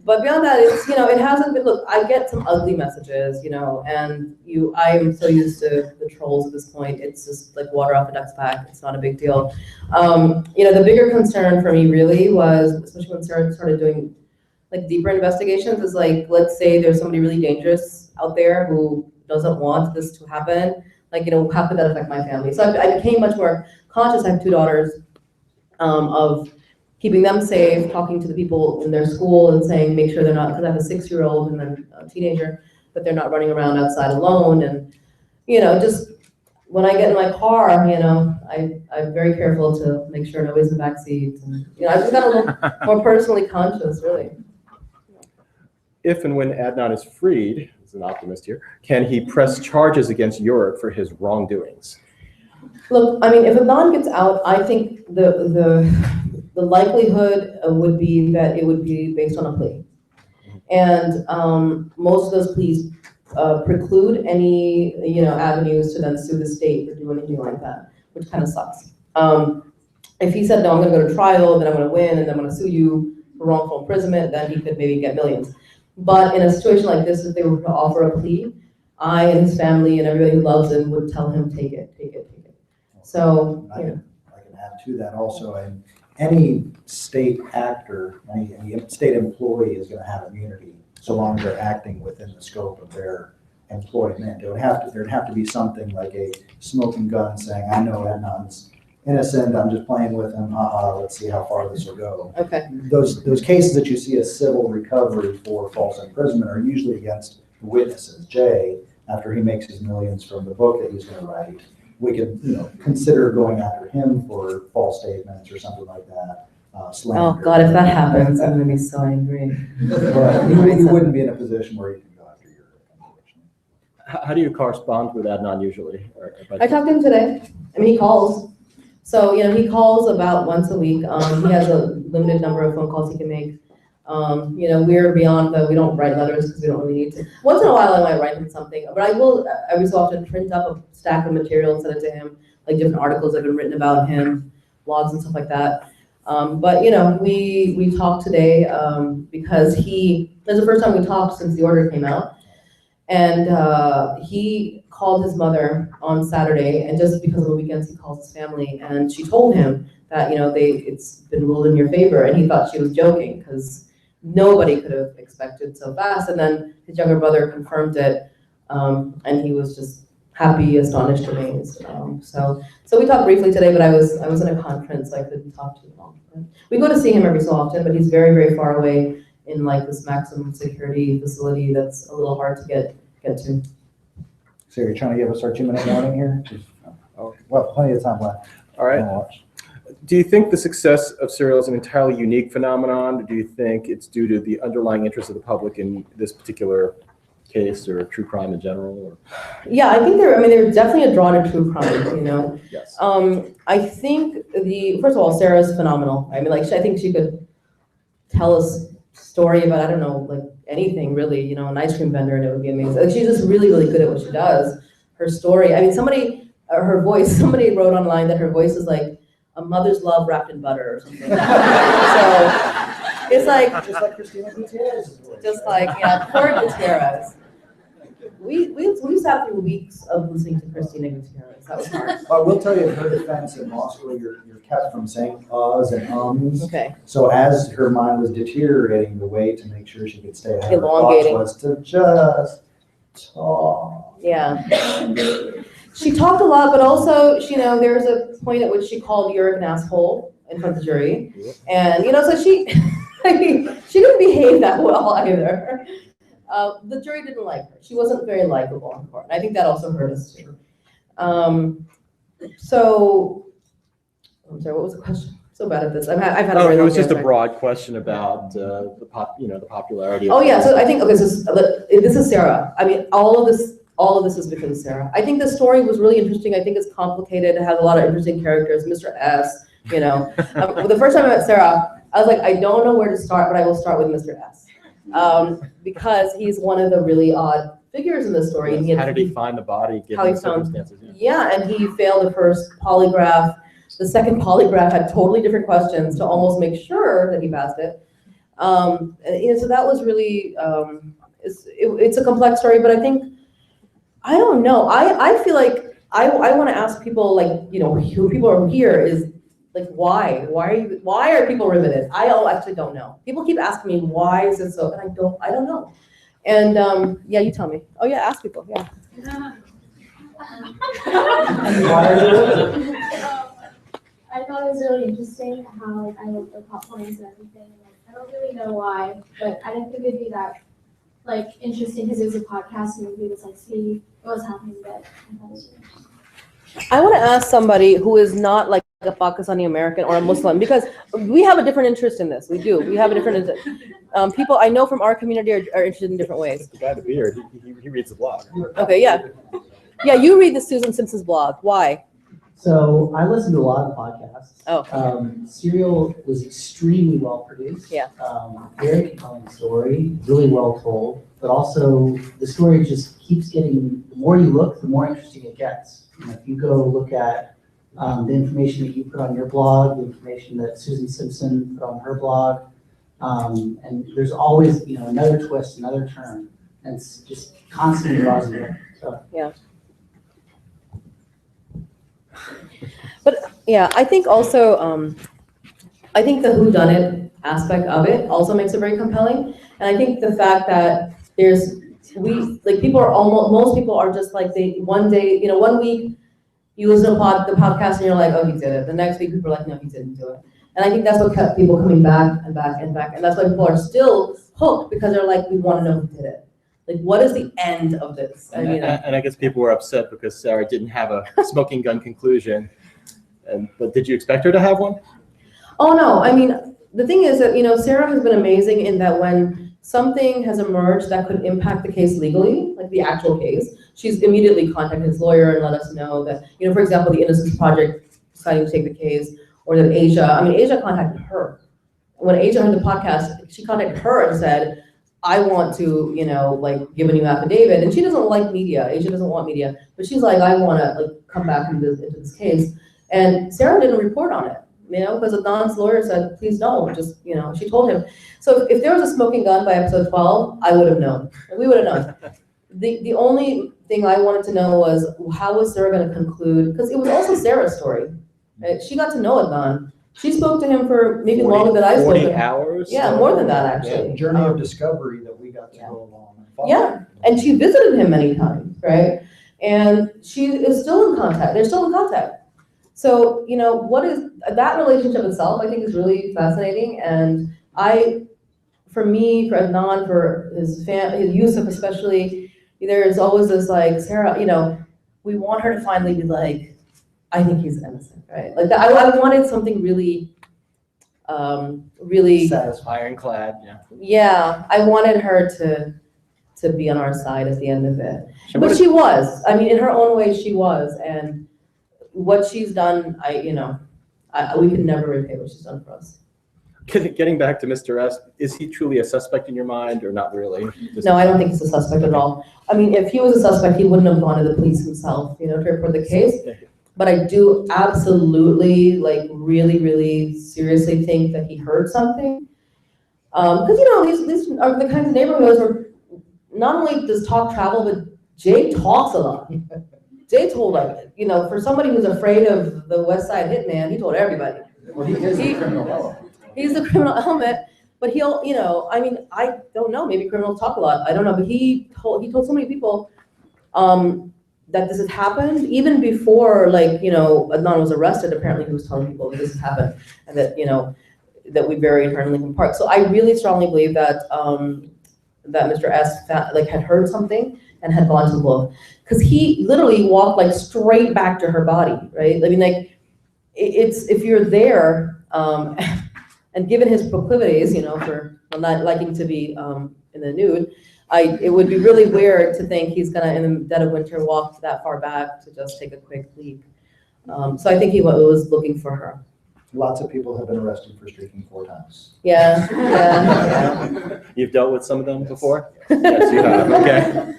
But beyond that, it's, it hasn't been, look, I get some ugly messages, and I'm so used to the trolls at this point. It's just like water off a duck's back. It's not a big deal. The bigger concern for me really was, especially when Sarah started doing like deeper investigations, is like, let's say there's somebody really dangerous out there who doesn't want this to happen. Like, how could that affect my family? So I became much more conscious. I have 2 daughters, of keeping them safe, talking to the people in their school and saying, make sure they're not, because I have a 6-year-old and then a teenager, that they're not running around outside alone. And, just when I get in my car, I'm very careful to make sure nobody's in the back seat. And, I just got a little more personally conscious, really. If and when Adnan is freed, as an optimist here, can he press charges against Europe for his wrongdoings? Look, I mean, if Adnan gets out, I think the likelihood would be that it would be based on a plea. And most of those pleas preclude any, avenues to then sue the state or do anything like that, which kind of sucks. If he said, no, I'm going to go to trial, then I'm going to win, and then I'm going to sue you for wrongful imprisonment, then he could maybe get millions. But in a situation like this, if they were to offer a plea, I and his family and everybody who loves him would tell him, take it. So, I can add to that also, and any state actor, any state employee is going to have immunity so long as they're acting within the scope of their employment. There'd have to be something like a smoking gun saying, I know Adnan's innocent, I'm just playing with him, let's see how far this will go. okay. Those cases that you see as civil recovery for false imprisonment are usually against witnesses. Jay, after he makes his millions from the book that he's going to write, we could, consider going after him for false statements or something like that. Slander. Oh God, if that happens, I'm going to be so angry. But you wouldn't be in a position where you can go after your, unfortunately. How do you correspond with Adnan usually? I talked to him today. I mean, he calls. So, he calls about once a week. He has a limited number of phone calls he can make. We're beyond we don't write letters because we don't really need to. Once in a while I might write him something, but I will every so often print up a stack of material and send it to him, like different articles that have been written about him, blogs and stuff like that. But we talked today because that's the first time we talked since the order came out. And he called his mother on Saturday, and just because of the weekends he calls his family, and she told him that it's been ruled in your favor, and he thought she was joking because nobody could have expected so fast. And then his younger brother confirmed it, and he was just happy, astonished, amazed. So we talked briefly today, but I was in a conference, so I couldn't talk too long. We go to see him every so often, but he's very, very far away in this maximum security facility that's a little hard to get to. So you're trying to give us our 2-minute warning here? Well, plenty of time left. All right. Do you think the success of Serial is an entirely unique phenomenon? Or do you think it's due to the underlying interest of the public in this particular case or true crime in general? Or? Yeah, I think they're definitely a draw to true crime, Yes. I think first of all, Sarah's phenomenal. I think she could tell us story about, I don't know, anything really, an ice cream vendor, and it would be amazing. She's just really, really good at what she does. Her story, her voice, somebody wrote online that her voice is like a mother's love wrapped in butter or something. So it's like Just like Christina Gutierrez's voice. Poor Gutierrez. We sat through weeks of listening to Christina Gutierrez. That was hard. I will tell you, in her defense in law school, you're kept from saying uhs and ums. Okay. So as her mind was deteriorating, the way to make sure she could stay ahead of her thoughts Elongating. was to just talk. Yeah. She talked a lot, but also, there was a point at which she called Uric an asshole in front of the jury. And, so she didn't behave that well either. The jury didn't like her. She wasn't very likable in court. I think that also hurt us too. So, I'm sorry, what was the question? So bad at this. I've had a very it was long just a answer. broad question about the popularity. Oh yeah, so I think this is Sarah. All of this is because of Sarah. I think the story was really interesting. I think it's complicated. It has a lot of interesting characters. Mr. S. The first time I met Sarah, I was like, I don't know where to start, but I will start with Mr. S. Because he's one of the really odd figures in the story. Yes. And How did he find the body given how he the found- circumstances? Yeah, and he failed the first polygraph. The second polygraph had totally different questions to almost make sure that he passed it. So that was really, it's a complex story, but I think, I don't know. I feel like I want to ask people, who people are here is, why? Why are people riveted? I actually don't know. People keep asking me, why is it so? And I don't know. And yeah, you tell me. Oh yeah, ask people, yeah. I thought it was really interesting how I wrote the plot points and everything. I don't really know why, but I didn't think it'd be that interesting because it was a podcast and we would see what was happening. But I thought it was really interesting. I want to ask somebody who is not a Pakistani American or a Muslim, because we have a different interest in this. We do. We have a different people I know from our community are interested in different ways. The guy with the beard, he reads the blog. Okay, yeah. Yeah, you read the Susan Simpson's blog. Why? So I listened to a lot of podcasts. Oh. Serial was extremely well produced. Yeah. Very compelling story, really well told, but also the story just keeps getting, the more you look, the more interesting it gets. If you go look at the information that you put on your blog, the information that Susan Simpson put on her blog, and there's always, another twist, another turn, and it's just constantly draws you in. So. Yeah. But yeah, I think also, I think the whodunit aspect of it also makes it very compelling. And I think the fact that people are most people are just one day, 1 week you listen to the podcast and you're like, oh, he did it. The next week people are like, no, he didn't do it. And I think that's what kept people coming back and back and back. And that's why people are still hooked, because they're like, we want to know who did it. What is the end of this? And I guess people were upset because Sarah didn't have a smoking gun conclusion. But did you expect her to have one? Oh no, the thing is that, Sarah has been amazing in that when something has emerged that could impact the case legally, like the actual case, she's immediately contacted his lawyer and let us know that, for example, the Innocence Project deciding to take the case, or that Asia contacted her. When Asia heard the podcast, she contacted her and said, I want to, give a new affidavit. And she doesn't like media. Asia doesn't want media. But she's like, I want to come back into this case. And Sarah didn't report on it, because Adnan's lawyer said, please don't. Just, she told him. So if there was a smoking gun by episode 12, I would have known. We would have known. The only thing I wanted to know was, how was Sarah going to conclude? Because it was also Sarah's story. Right? She got to know Adnan. She spoke to him for maybe longer than I spoke to him. 40 hours? Yeah, more than that, actually. Yeah, journey of discovery that we got to go along and follow. Yeah, and she visited him many times, right? And she is still in contact. They're still in contact. So, what is that relationship itself, I think, is really fascinating. And for Adnan, for his Yusuf especially, there's always this Sarah, we want her to finally be like, I think he's innocent, right? Like that, I wanted something really, really ironclad, yeah. Yeah, I wanted her to be on our side at the end of it. But she was. I mean, in her own way, she was. And what she's done, we could never repay what she's done for us. Getting back to Mr. S, is he truly a suspect in your mind or not really? No, I don't think he's a suspect at all. I mean, if he was a suspect, he wouldn't have gone to the police himself, to report the case. But I do absolutely, really, really seriously think that he heard something. Because, these are the kinds of neighborhoods where not only does talk travel, but Jay talks a lot. Jay told, for somebody who's afraid of the West Side hitman, he told everybody. Well, he is the criminal element. He's the criminal element, but he'll, I don't know, maybe criminals talk a lot, I don't know, but he told so many people that this has happened, even before, Adnan was arrested, apparently he was telling people that this has happened, and that, that we buried her in Lincoln Park. So I really strongly believe that that Mr. S had heard something and had gone to look, because he literally walked straight back to her body, right? I mean, it's, if you're there, and given his proclivities, for not liking to be in the nude, it would be really weird to think he's gonna, in the dead of winter, walk that far back to just take a quick leak. So I think he was looking for her. Lots of people have been arrested for streaking 4 times. Yeah. You've dealt with some of them before? Yes, you have. Okay.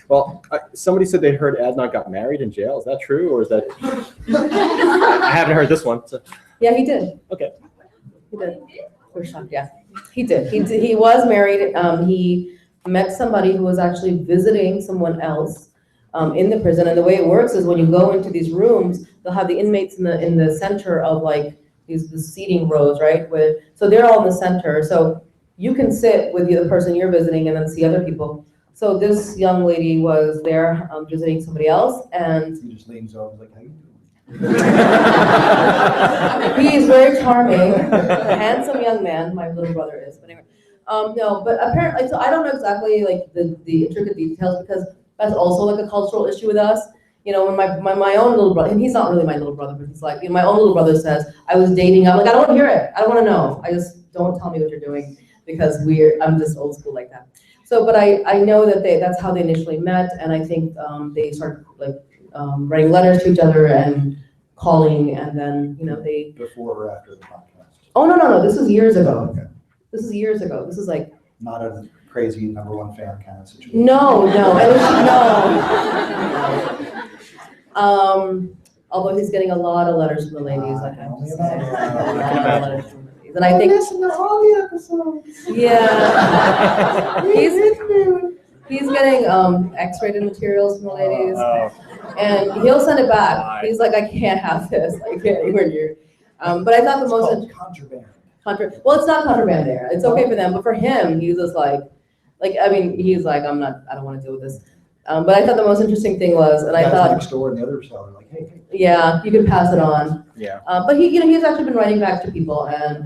Well, somebody said they heard Adnan got married in jail. Is that true, or is that? I haven't heard this one. So. Yeah, he did. Okay. He did. We're shocked. Yeah, he did. He was married. He met somebody who was actually visiting someone else in the prison. And the way it works is when you go into these rooms, they'll have the inmates in the center of these seating rows, right? So they're all in the center. So you can sit with the person you're visiting and then see other people. So this young lady was there visiting somebody else, and he just leans over like, how you doing? He's very charming, a handsome young man. My little brother is, but anyway. No, but apparently, so I don't know exactly the intricate details, because that's also a cultural issue with us. When my own little brother, and he's not really my little brother, but he's my own little brother says, I was dating, I'm like, I don't want to hear it. I don't want to know. I just don't tell me what you're doing, because I'm just old school like that. So, but I know that that's how they initially met, and I think they started writing letters to each other and calling, and then they. Before or after the podcast? Oh no! This is years ago. Okay. This is years ago. This is not a crazy #1 fan kind of situation. No. Although he's getting a lot of letters from the ladies, I have to say. And I think listen to all the episodes. Yeah. He's getting X-rated materials from the ladies. And he'll send it back. He's like, I can't have this. I can't anywhere near. But I thought the most contraband. Well, it's not contraband there. It's okay for them, but for him, he's just he's like, I don't want to deal with this. But I thought the most interesting thing was, and I thought next door and the other seller like, hey. Yeah, you can pass it on. Yeah. But he's actually been writing back to people, and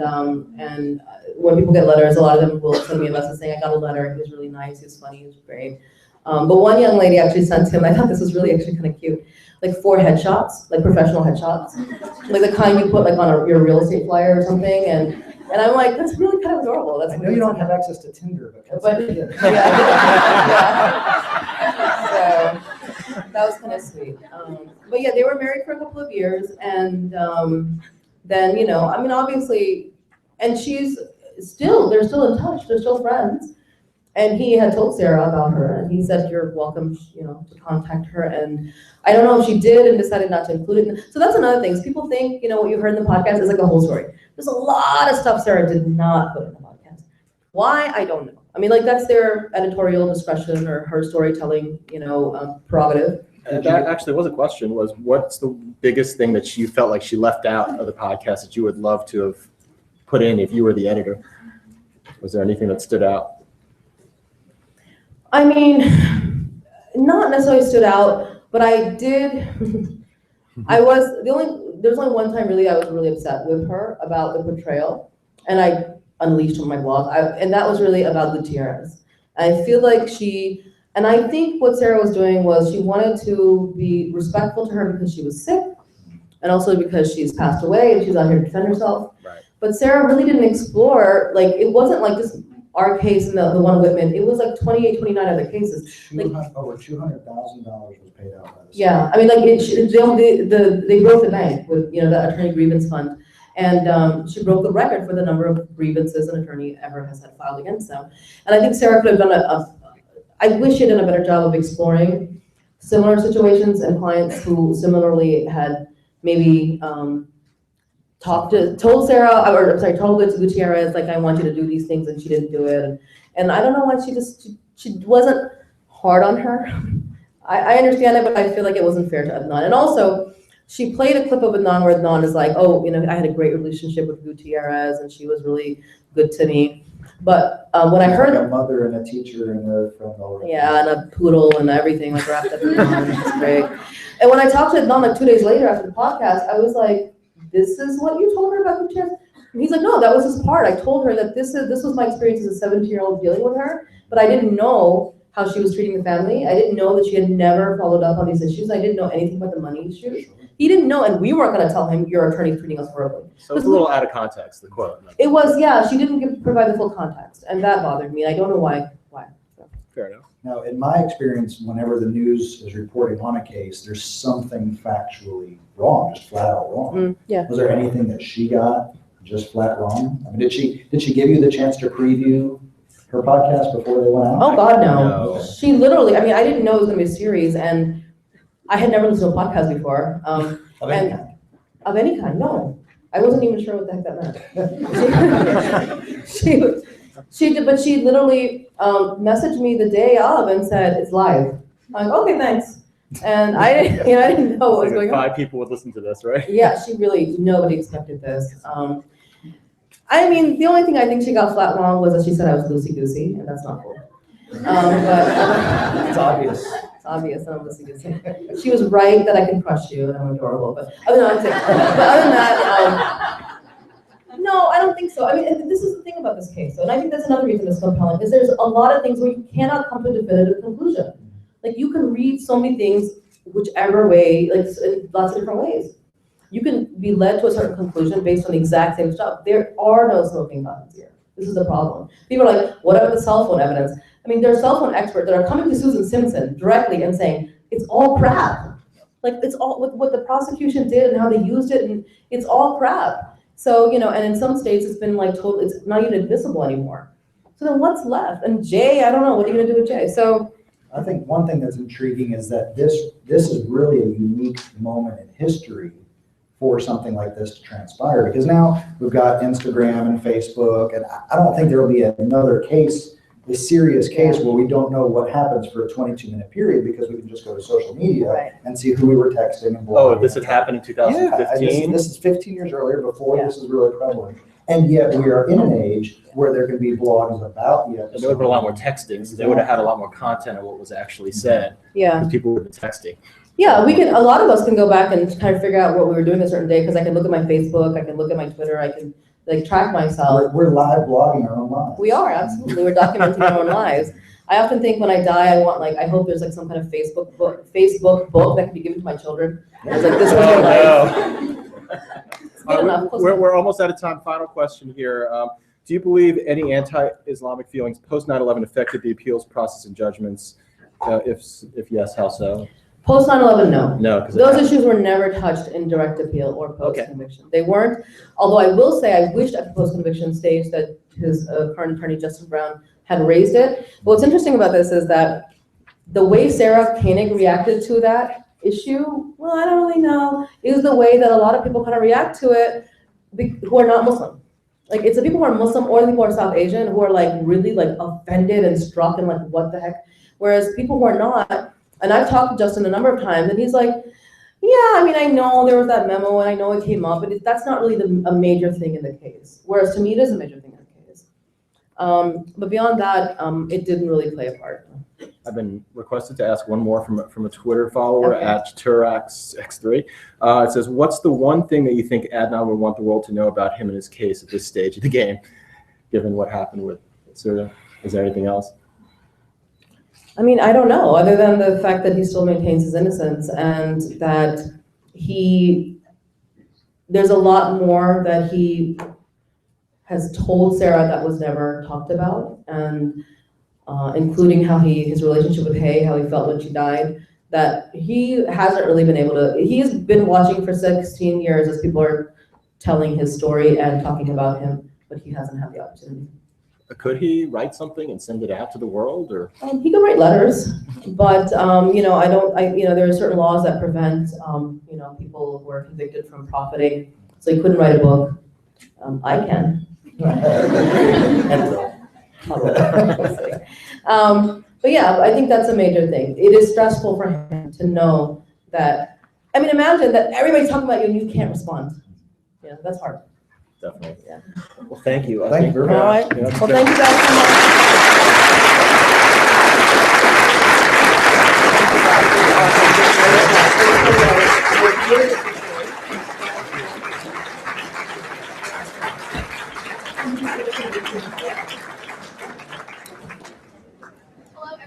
when people get letters, a lot of them will send me a message saying, I got a letter. He was really nice. He was funny. He was great. But one young lady actually sent him, I thought this was really actually kind of cute, 4 headshots, professional headshots, the kind you put on your real estate flyer or something. And I'm like, that's really kind of adorable. That's I know you don't have access to Tinder, but yeah. So That was kind of sweet. But yeah, they were married for a couple of years, and then, you know, I mean, obviously, and they're still in touch, they're still friends. And he had told Sarah about her, and he said, you're welcome, you know, to contact her. And I don't know if she did and decided not to include it. So that's another thing. People think, you know, what you heard in the podcast is like the whole story. There's a lot of stuff Sarah did not put in the podcast. Why? I don't know. I mean, like, that's their editorial discretion or her storytelling, you know, prerogative. And that actually was a question, was what's the biggest thing that you felt like she left out of the podcast that you would love to have put in if you were the editor? Was there anything that stood out? I mean, not necessarily stood out, but I did, there's only one time really I was really upset with her about the portrayal, and I unleashed on my blog, and that was really about Gutierrez. I feel like and I think what Sarah was doing was she wanted to be respectful to her because she was sick, and also because she's passed away and she's out here to defend herself. Right. But Sarah really didn't explore, like, it wasn't like just our case and the one Whitman, it was like 28, 29 other cases. Like, over $200,000 was paid out by the state. yeah, I mean, like, they broke the bank with, you know, the attorney grievance fund. And she broke the record for the number of grievances an attorney ever has had filed against them. And I think Sarah could have done I wish she had done a better job of exploring similar situations and clients who similarly had maybe told Gutierrez, like, I want you to do these things, and she didn't do it. And I don't know why she wasn't hard on her. I understand it, but I feel like it wasn't fair to Adnan. And also, she played a clip of Adnan where Adnan is like, oh, you know, I had a great relationship with Gutierrez, and she was really good to me. But when I heard a mother and a teacher and a friend all around. Yeah, and a poodle and everything, like, wrapped up in Adnan, which is great. And when I talked to Adnan like 2 days later after the podcast, I was like, this is what you told her about Gutierrez? And he's like, no, that was his part. I told her that this was my experience as a 17-year-old dealing with her, but I didn't know how she was treating the family. I didn't know that she had never followed up on these issues. I didn't know anything about the money issues. He didn't know, and we weren't going to tell him, your attorney's treating us horribly. So it's a little out of context, the quote. It was, yeah, she didn't provide the full context, and that bothered me. I don't know why. So. Fair enough. Now, in my experience, whenever the news is reporting on a case, there's something factually wrong, just flat out wrong. Yeah. Was there anything that she got just flat wrong? I mean, did she give you the chance to preview her podcast before they went out? Oh God, no. She literally, I mean, I didn't know it was going to be a series, and I had never listened to a podcast before. Of any kind? Of any kind, no. I wasn't even sure what the heck that meant. She did, but she literally messaged me the day of and said, it's live. I'm like, okay, thanks. And I didn't know what was going on. 5 people would listen to this, right? Yeah, nobody expected this. I mean, the only thing I think she got flat wrong was that she said I was loosey-goosey, and that's not cool. But it's obvious. It's obvious that I'm loosey-goosey. She was right that I can crush you, and I'm adorable. But other than that, no, I don't think so. I mean, this is the thing about this case, and I think that's another reason it's compelling, is there's a lot of things where you cannot come to a definitive conclusion. Like, you can read so many things whichever way, like, in lots of different ways. You can be led to a certain conclusion based on the exact same stuff. There are no smoking guns here. This is the problem. People are like, what about the cell phone evidence? I mean, there are cell phone experts that are coming to Susan Simpson directly and saying, it's all crap. Like, it's all what the prosecution did and how they used it, and it's all crap. So, you know, and in some states it's been like it's not even admissible anymore. So then what's left? And Jay, I don't know, what are you gonna do with Jay? So I think one thing that's intriguing is that this is really a unique moment in history for something like this to transpire, because now we've got Instagram and Facebook, and I don't think there will be another case, a serious case, where we don't know what happens for a 22-minute period, because we can just go to social media and see who we were texting and blogging. Oh, this had happened in 2015? Yeah, this is 15 years earlier, before this is really prevalent. And yet we are in an age where there can be blogs about the episode. There would have been a lot more texting, so they would have had a lot more content of what was actually said. Yeah. Because people would have been texting. Yeah, a lot of us can go back and kind of figure out what we were doing a certain day, because I can look at my Facebook, I can look at my Twitter, I can like track myself. We're live blogging our own lives. We are, absolutely. We're documenting our own lives. I often think when I die, I hope there's like some kind of Facebook book that can be given to my children. It's like, this was your life. We're almost out of time. Final question here. Do you believe any anti-Islamic feelings post 9/11 affected the appeals process and judgments? If yes, how so? Post 9/11, no. No, because Those issues were never touched in direct appeal or post-conviction. They weren't, although I will say I wished at the post-conviction stage that his current attorney, Justin Brown, had raised it. But what's interesting about this is that the way Sarah Koenig reacted to that issue, well, I don't really know, is the way that a lot of people kind of react to it who are not Muslim. Like, it's the people who are Muslim or the people who are South Asian who are like really like offended and struck and like, what the heck? Whereas people who are not, and I've talked to Justin a number of times, and he's like, yeah, I mean, I know there was that memo, and I know it came up, but that's not really a major thing in the case. Whereas to me, it is a major thing in the case. But beyond that, it didn't really play a part. I've been requested to ask one more from a Twitter follower Okay. at TuraxX3. It says, what's the one thing that you think Adnan would want the world to know about him and his case at this stage of the game, given what happened with Syria? Is there anything else? I mean, I don't know, other than the fact that he still maintains his innocence and that there's a lot more that he has told Sarah that was never talked about, and including how his relationship with Hay, how he felt when she died, that he hasn't really been able to, he's been watching for 16 years as people are telling his story and talking about him, but he hasn't had the opportunity. Could he write something and send it out to the world, or? He could write letters, but there are certain laws that prevent people who are convicted from profiting. So he couldn't write a book. I can. But yeah, I think that's a major thing. It is stressful for him to know that. I mean, imagine that everybody's talking about you and you can't respond. Yeah, that's hard. Definitely. Yeah. Well, thank you. Thank you. All right. Yeah, Well, thank you guys so much.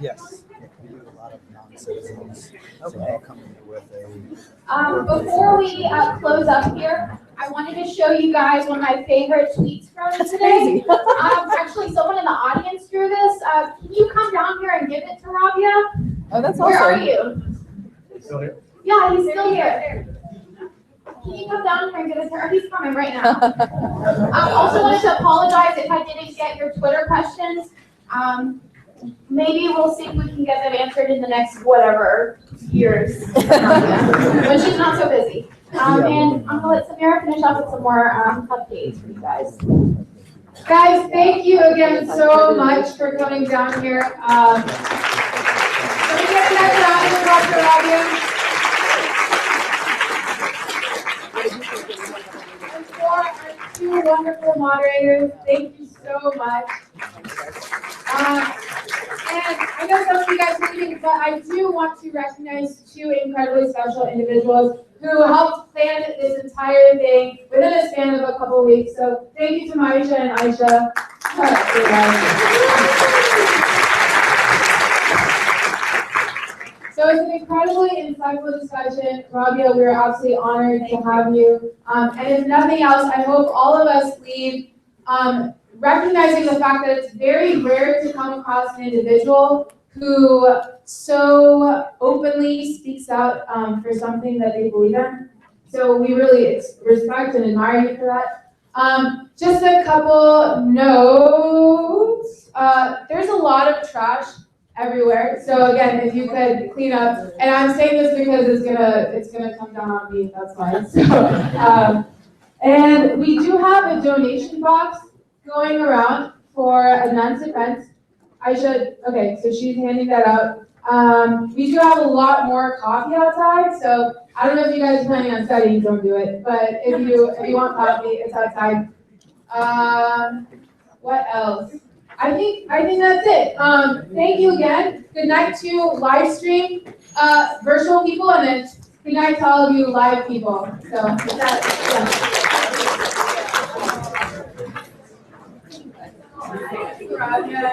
Yes. We do a lot of non-citizens. So they'll come in with Before we close up here, I wanted to show you guys one of my favorite tweets from today. Actually, someone in the audience drew this. Can you come down here and give it to Rabia? Oh, that's Where awesome. are you? He's still here? Yeah, he's still here. Can you come down here and give it to her? He's coming right now. I also wanted to apologize if I didn't get your Twitter questions. Maybe we'll see if we can get them answered in the next whatever years when she's not so busy. And I'm gonna let Samira finish up with some more updates for you guys. Guys, thank you again so much for coming down here. Let me get another round of applause for Rabia. And for our two wonderful moderators, thank you so much. And I know some of you guys are leaving, but I do want to recognize two incredibly special individuals who helped plan this entire thing within a span of a couple of weeks. So thank you to Maisha and Aisha. So it's an incredibly insightful discussion. Rabia, we're absolutely honored to have you. And if nothing else, I hope all of us leave recognizing the fact that it's very rare to come across an individual who so openly speaks out for something that they believe in. So we really respect and admire you for that. Just a couple notes. There's a lot of trash everywhere. So again, if you could clean up, and I'm saying this because it's gonna come down on me. That's why. So, and we do have a donation box going around for Adnan's defense. Okay, so she's handing that out. We do have a lot more coffee outside, so I don't know if you guys are planning on studying, don't do it. But if you want coffee, it's outside. What else? I think that's it. Thank you again. Good night to Livestream virtual people, and then good night to all of you live people. So with that, yeah. Thank you, Rabia.